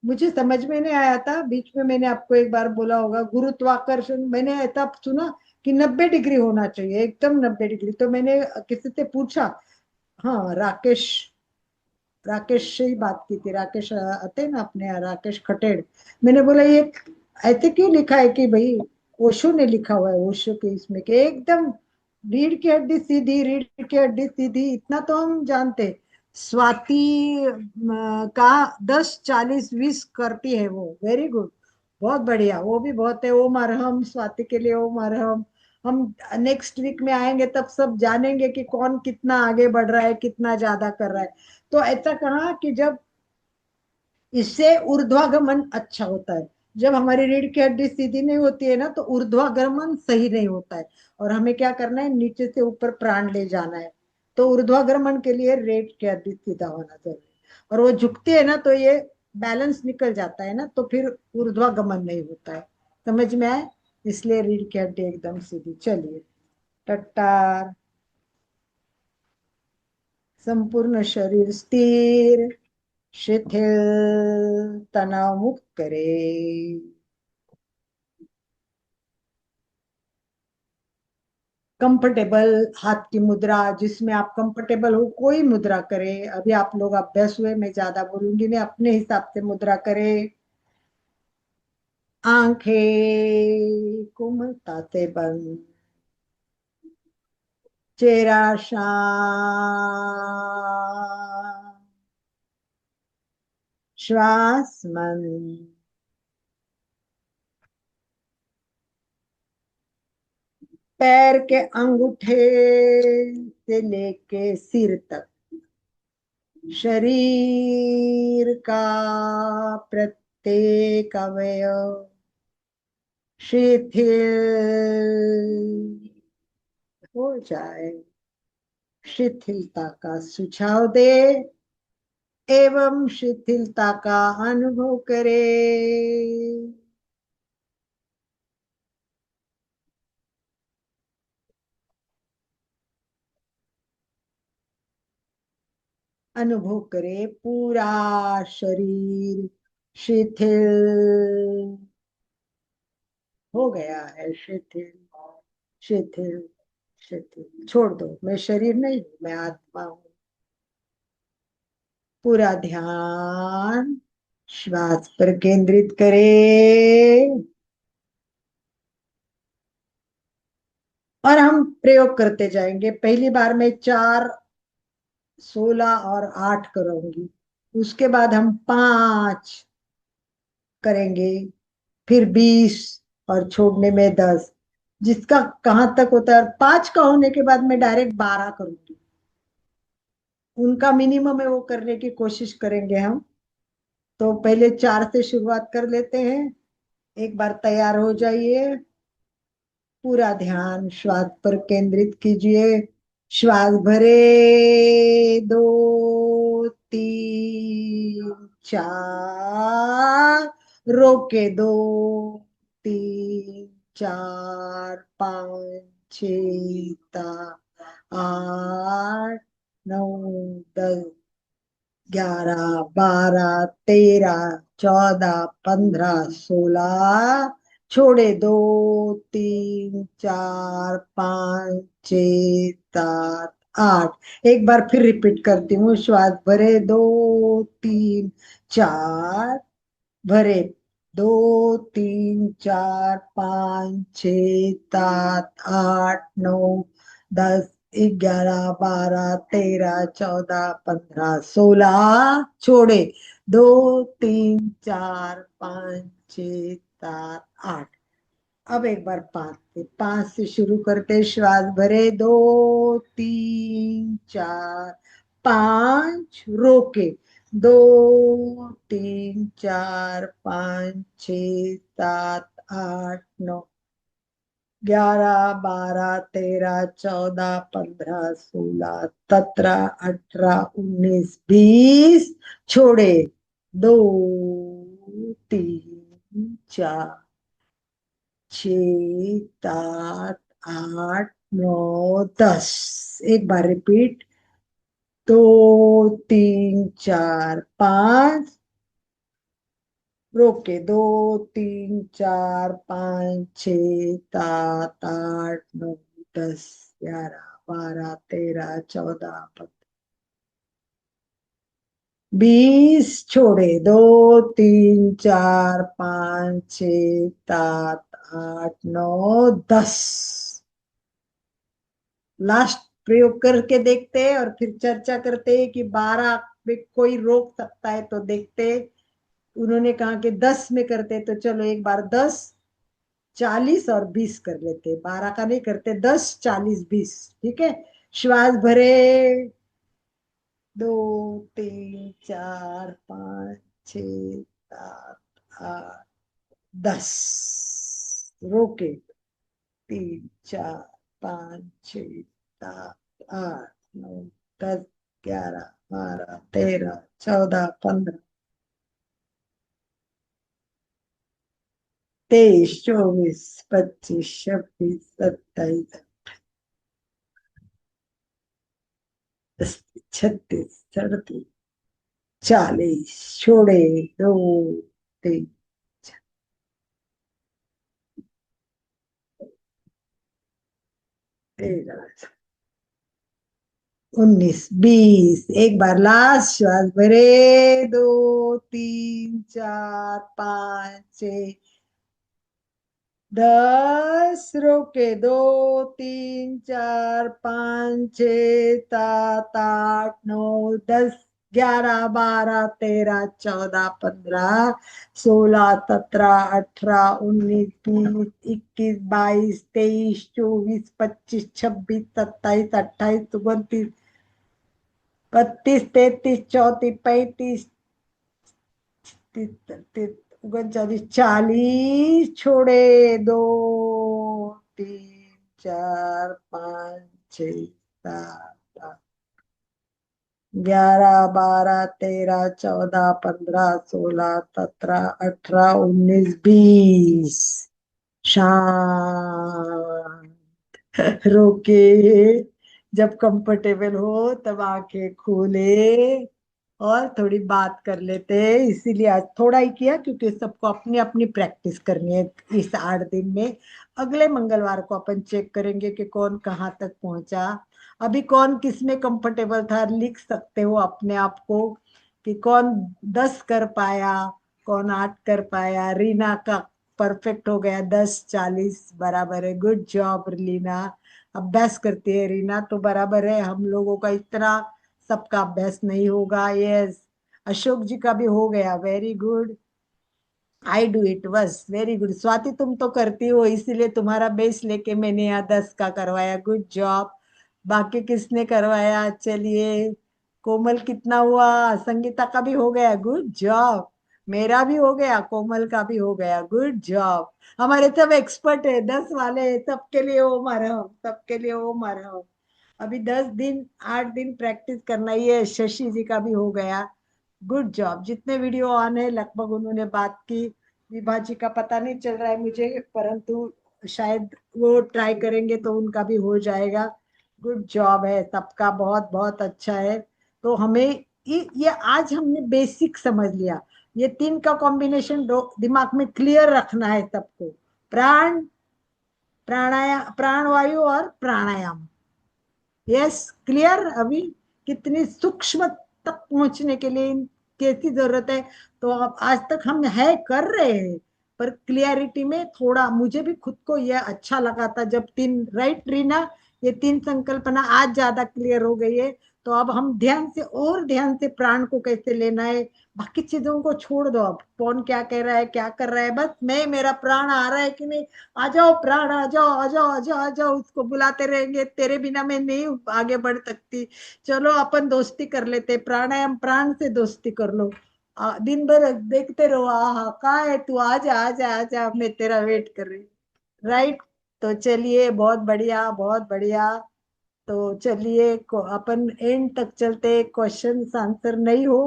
मुझे समझ में नहीं आया था, बीच में मैंने आपको एक बार बोला होगा गुरुत्वाकर्षण, मैंने ऐसा सुना कि 90 डिग्री होना चाहिए, एकदम 90 डिग्री। तो मैंने किसी से पूछा, हाँ राकेश, राकेश से ही बात की थी, राकेश आते हैं ना अपने यहाँ, राकेश खटेड़। मैंने बोला ये ऐसे क्यों लिखा है कि भाई ओशो ने लिखा हुआ है, ओशो के इसमें कि एकदम रीढ़ की हड्डी सीधी, रीढ़ की हड्डी सीधी, इतना तो हम जानते। स्वाति का 10 40 20 करती है वो, वेरी गुड, बहुत बढ़िया, वो भी बहुत है। ओम अरहम, स्वाति के लिए ओम अरहम। हम नेक्स्ट वीक में आएंगे तब सब जानेंगे कि कौन कितना आगे बढ़ रहा है, कितना ज्यादा कर रहा है। तो ऐसा कहा कि जब इससे ऊर्ध्वागमन अच्छा होता है, जब हमारी रीढ़ की हड्डी सीधी नहीं होती है ना तो ऊर्ध्वागमन सही नहीं होता है, और हमें क्या करना है, नीचे से ऊपर प्राण ले जाना है। तो ऊर्ध्वागमन के लिए रीढ़ की हड्डी सीधा होना चाहिए, और वो झुकती है ना तो ये बैलेंस निकल जाता है ना, तो फिर ऊर्ध्वागमन नहीं होता है। समझ में आए? इसलिए रीढ़ की हड्डी एकदम सीधी। चलिए, टट्टार, संपूर्ण शरीर स्थिर, शिथिल, तनाव मुक्त करे। कंफर्टेबल हाथ की मुद्रा, जिसमें आप कंफर्टेबल हो, कोई मुद्रा करे। अभी आप लोग अभ्यास हुए, मैं ज्यादा बोलूंगी नहीं, अपने हिसाब से मुद्रा करे। आंखें कोमलता से बंद, चेहरा शांत, श्वास मन, पैर के अंगूठे से लेके सिर तक, शरीर का प्रत्येक अवयव शिथिल हो जाए। शिथिलता का सुझाव दे एवं शिथिलता का अनुभव करे। अनुभव करे पूरा शरीर शिथिल हो गया है, शिथिल, शिथिल, शिथिल। छोड़ दो, मैं शरीर नहीं हूं, मैं आत्मा हूं। पूरा ध्यान श्वास पर केंद्रित करे, और हम प्रयोग करते जाएंगे। पहली बार में 4 16 और 8 करूंगी, उसके बाद हम 5 करेंगे, फिर 20, और छोड़ने में 10। जिसका कहां तक होता है, 5 का होने के बाद मैं डायरेक्ट 12 करूंगी। उनका मिनिमम है, वो करने की कोशिश करेंगे हम। तो पहले 4 से शुरुआत कर लेते हैं। एक बार तैयार हो जाइए, पूरा ध्यान श्वास पर केंद्रित कीजिए। श्वास भरे, 2 3 4, रोके, 2 3 4 5 6 7 8 9 10 11 12 13 14 15 16, छोड़े, 2 3 4 5 6 7 8। एक बार फिर रिपीट करती हूँ, श्वास भरे, 2 3 4, भरे, 2 3 4 5 6 7 8 9 10 11 12 13 14 15 16, छोड़े, 2 3 4 5 6 7 8। अब एक बार 5 से शुरू करते, श्वास भरे, 2 3 4 5, रोके, 2 3 4 5 6 7 8 9 11 12 13 14 15 16 17 18 19 20, छोड़े, 2 3 4 6 7 8 9 10। एक बार रिपीट। 2 3 4 5, रोके 2 3 4 5 6 7 8 9 10 11 12 13 14 15 20, छोड़े 2 3 4 5 6 7 8 9 10। लास्ट प्रयोग करके देखते हैं और फिर चर्चा करते हैं कि 12 में कोई रोक सकता है तो देखते हैं। उन्होंने कहा कि 10 में करते, तो चलो एक बार 10 40 और 20 कर लेते, 12 का नहीं करते, 10 40 20। ठीक है, श्वास भरे 2 3 4 5 6 7 8 10, रोके 3 4 5 6 7 8 9 10 11 12 13 14 15 23 24 25 26 27 36 37 40, छोड़े 2 3 13 19 20। एक बार लास्ट श्वास भरे 2 3 4 5 6 10, रोके 2 3 4 5 6 7 8 9 10 11 12 13 14 15 16 17 18 19 20 21 22 23 24 25 26 27 28 29 32 33 34 35 39 40, छोड़े 2 3 4 5 6 7 8 11 12 13 14 15 16 17 18 19 20। शांत। रोके, जब कंफर्टेबल हो तब आंखें खोले और थोड़ी बात कर लेते हैं। इसीलिए आज थोड़ा ही किया क्योंकि सबको अपनी अपनी प्रैक्टिस करनी है इस 8 दिन में। अगले मंगलवार को अपन चेक करेंगे कि कौन कहाँ तक पहुंचा। अभी कौन किस में कंफर्टेबल था, लिख सकते हो अपने आप को कि कौन 10 कर पाया, कौन 8 कर पाया। रीना का परफेक्ट हो गया, 10 40 बराबर है। गुड जॉब रीना, अभ्यास करती है रीना तो बराबर है। हम लोगों का इतना सबका अभ्यास नहीं होगा। यस, अशोक जी का भी हो गया, very good. I do it, बस वेरी गुड। स्वाति तुम तो करती हो, इसीलिए तुम्हारा बेस लेके मैंने यहाँ 10 का करवाया। Good job. बाकी किसने करवाया? चलिए, कोमल कितना हुआ? संगीता का भी हो गया, गुड जॉब। मेरा भी हो गया, कोमल का भी हो गया, गुड जॉब। हमारे सब एक्सपर्ट है, 10 वाले, सबके लिए ओ मरहम, सबके लिए ओ मरहम। अभी 10 दिन 8 दिन प्रैक्टिस करना ही है। शशि जी का भी हो गया, गुड जॉब। जितने वीडियो ऑन है लगभग उन्होंने बात की। विभा जी का पता नहीं चल रहा है मुझे, परंतु शायद वो ट्राई करेंगे तो उनका भी हो जाएगा। गुड जॉब है सबका, बहुत बहुत अच्छा है। तो हमें ये आज हमने बेसिक समझ लिया। ये 3 का कॉम्बिनेशन दिमाग में क्लियर रखना है सबको। प्राण, प्राणायाम, प्राणवायु और प्राणायाम। Yes, clear. अभी कितनी सूक्ष्म तक पहुंचने के लिए कैसी जरूरत है। तो अब आज तक हम है कर रहे हैं, पर क्लियरिटी में थोड़ा मुझे भी खुद को यह अच्छा लगा था जब 3, राइट रीना, ये 3 संकल्पना आज ज्यादा क्लियर हो गई है। तो अब हम ध्यान से और ध्यान से प्राण को कैसे लेना है, बाकी चीजों को छोड़ दो। अब कौन क्या कह रहा है, क्या कर रहा है, बस मैं, मेरा प्राण आ रहा है कि नहीं, आ जाओ प्राण, आ जाओ आ जाओ आ जाओ आ जाओ। उसको बुलाते रहेंगे, तेरे बिना मैं नहीं आगे बढ़ सकती। चलो अपन दोस्ती कर लेते, प्राणायाम प्राण से दोस्ती कर लो। दिन भर देखते रहो, आहा कहाँ है तू, आजा आजा आजा, मैं तेरा वेट कर रही। राइट। तो चलिए, बहुत बढ़िया बहुत बढ़िया। तो चलिए अपन एंड तक चलते, क्वेश्चन आंसर नहीं हो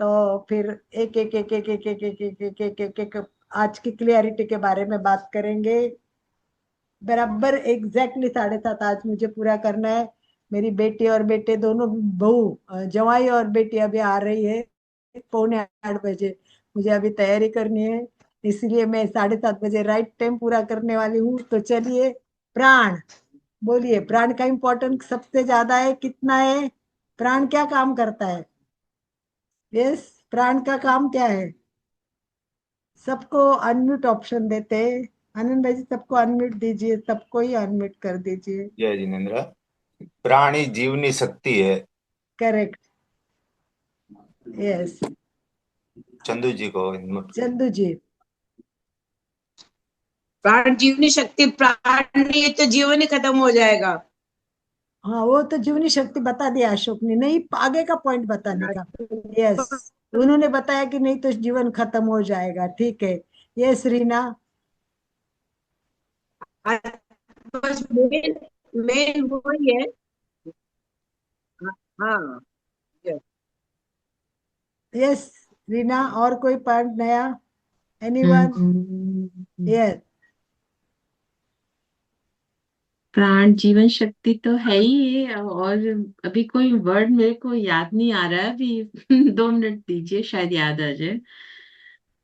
तो फिर एक एक एक एक एक एक एक एक एक एक एक एक आज की क्लियरिटी के बारे में बात करेंगे। बराबर एग्जैक्टली 7:30 आज मुझे पूरा करना है। मेरी बेटी और बेटे दोनों बहू जवाई और बेटी अभी आ रही है 7:45 मुझे अभी तैयारी करनी है, इसलिए मैं 7:30 राइट टाइम पूरा करने वाली हूँ। तो चलिए, प्राण बोलिए, प्राण का इम्पोर्टेंस सबसे ज्यादा है, कितना है? प्राण क्या काम करता है? यस, प्राण का काम क्या है? सबको अनम्यूट ऑप्शन देते हैं। आनंद भाई जी, सबको अनम्यूट दीजिए, सबको ही अनम्यूट कर दीजिए। जय जिनेन्द्र। प्राणी जीवनी शक्ति है। Correct, yes. चंदू जी को इनमुट चंदू जी। प्राण जीवनी शक्ति, प्राण नहीं है तो जीवन ही खत्म हो जाएगा। हाँ, वो तो जीवनी शक्ति बता दिया अशोक ने, नहीं आगे का पॉइंट बताने का। यस, उन्होंने बताया कि नहीं तो जीवन खत्म हो जाएगा, ठीक है। यस रीना। बस मेन मेन वही है। हाँ, यस रीना, और कोई पॉइंट नया? एनीवन? यस। प्राण जीवन शक्ति तो है ही है, और अभी कोई वर्ड मेरे को याद नहीं आ रहा है अभी। 2 मिनट दीजिए, शायद याद आ जाए।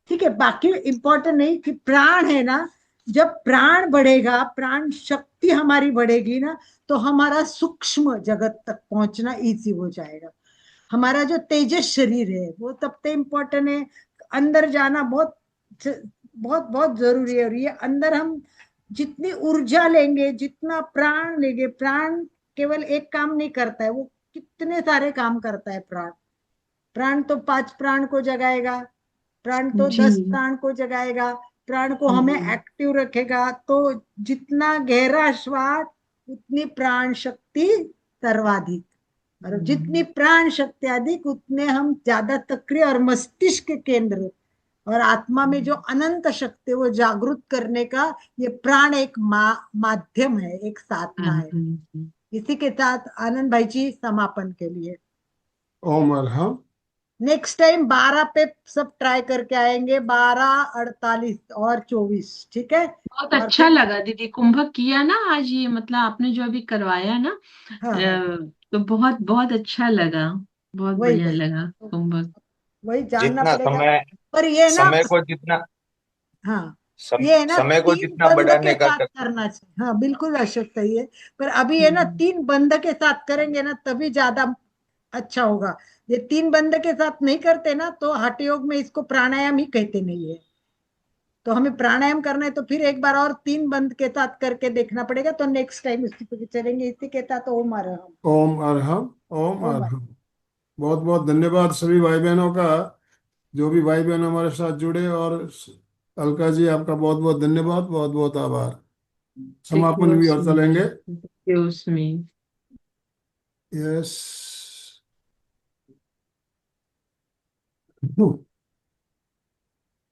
ठीक है, बाकी इंपॉर्टेंट नहीं कि प्राण है ना, जब प्राण बढ़ेगा, प्राण शक्ति हमारी बढ़ेगी ना, तो हमारा सूक्ष्म जगत तक पहुंचना इजी हो जाएगा। हमारा जो तेजस शरीर है वो तब तक इम्पोर्टेंट है, अंदर जाना बहुत बहुत बहुत जरूरी है। और ये अंदर हम जितनी ऊर्जा लेंगे, जितना प्राण लेंगे, प्राण केवल एक काम नहीं करता है, वो कितने सारे काम करता है प्राण। प्राण तो 5 प्राण को जगाएगा, प्राण तो जी। 10 प्राण को जगाएगा, प्राण को हमें एक्टिव रखेगा। तो जितना गहरा श्वास उतनी प्राण शक्ति सर्वाधिक, और जितनी प्राण शक्ति अधिक उतने हम ज्यादा सक्रिय, और मस्तिष्क केंद्र और आत्मा में जो अनंत शक्ति वो जागृत करने का ये प्राण एक माध्यम है, एक साधना है। इसी के साथ आनंद भाई जी समापन के लिए ओम अरहम। नेक्स्ट टाइम 12 पे सब ट्राई करके आएंगे, 12, 48 और 24, ठीक है। बहुत और अच्छा फिर लगा दीदी, कुंभक किया ना आज, ये मतलब आपने जो अभी करवाया ना, हाँ हाँ, तो बहुत बहुत अच्छा लगा, बहुत वही बढ़िया वही लगा कुंभक। वही जानना जितना पड़ेगा। समय पर ये ना, समय को जितना हाँ, ये है ना समय को 3 जितना बंद के बढ़ाने का साथ करना चाहिए। हाँ बिल्कुल अशोक, सही है। पर अभी है ना 3 बंद के साथ करेंगे ना तभी ज्यादा अच्छा होगा। ये 3 बंद के साथ नहीं करते ना तो हठ योग में इसको प्राणायाम ही कहते नहीं है। तो हमें प्राणायाम करना है तो फिर एक बार और 3 बंद के साथ करके देखना पड़ेगा। तो नेक्स्ट टाइम इसी पे चलेंगे। इसी के साथ ओम अरहम। ओम अरहम। ओम ओम अरहम। बहुत बहुत धन्यवाद सभी भाई बहनों का, जो भी भाई बहन हमारे साथ जुड़े। और अलका जी, आपका बहुत बहुत धन्यवाद, बहुत बहुत आभार। समापन भी और चलेंगे। उसमें यस।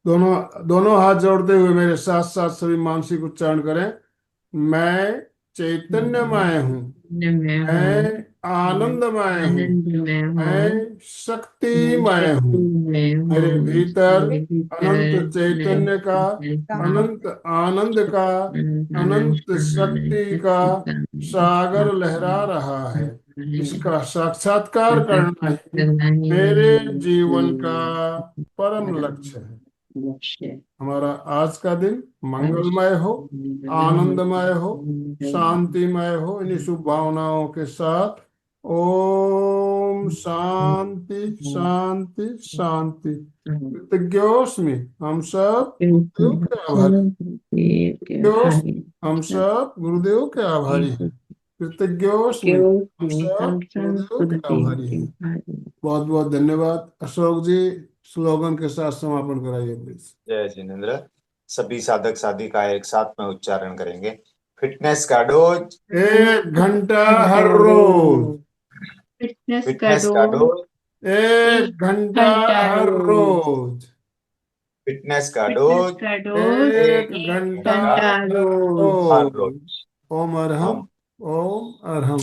दोनों दोनों हाथ जोड़ते हुए मेरे साथ साथ सभी मानसिक उच्चारण करें। मैं चैतन्यमय हूँ, मैं हूँ, मैं आनंदमय हूँ, आनंद में हूँ, मैं शक्तिमय हूँ। में मेरे हूँ, भीतर मेरे अनंत भीतर चैतन्य का, अनंत आनंद का, अनंत शक्ति का सागर लहरा रहा है। इसका साक्षात्कार करना ही मेरे जीवन का परम लक्ष्य है। हमारा आज का दिन मंगलमय हो, आनंदमय हो, शांतिमय हो। इन्हीं शुभ भावनाओं के साथ ओम शांति शांति शांति। कृतज्ञोस्मि, हम सब गुरुदेव के आभारी। हम सब गुरुदेव के आभारी हैं। कृतज्ञोस्मि, हम सब गुरुदेव के आभारी हैं। बहुत बहुत धन्यवाद। अशोक जी, स्लोगन के साथ समापन कराइए प्लीज। जय जिनेन्द्र। सभी साधक साधिका एक साथ में उच्चारण करेंगे। फिटनेस का डोज 1 घंटा हर रोज। फिटनेस का फिटनेस का डोज डोज 1 घंटा हर रोज। फिटनेस का फिटनेस डोज का डोज 1 1 घंटा घंटा हर रोज। हर रोज। रोज। ओम अरहम। ओम ओम अरहम।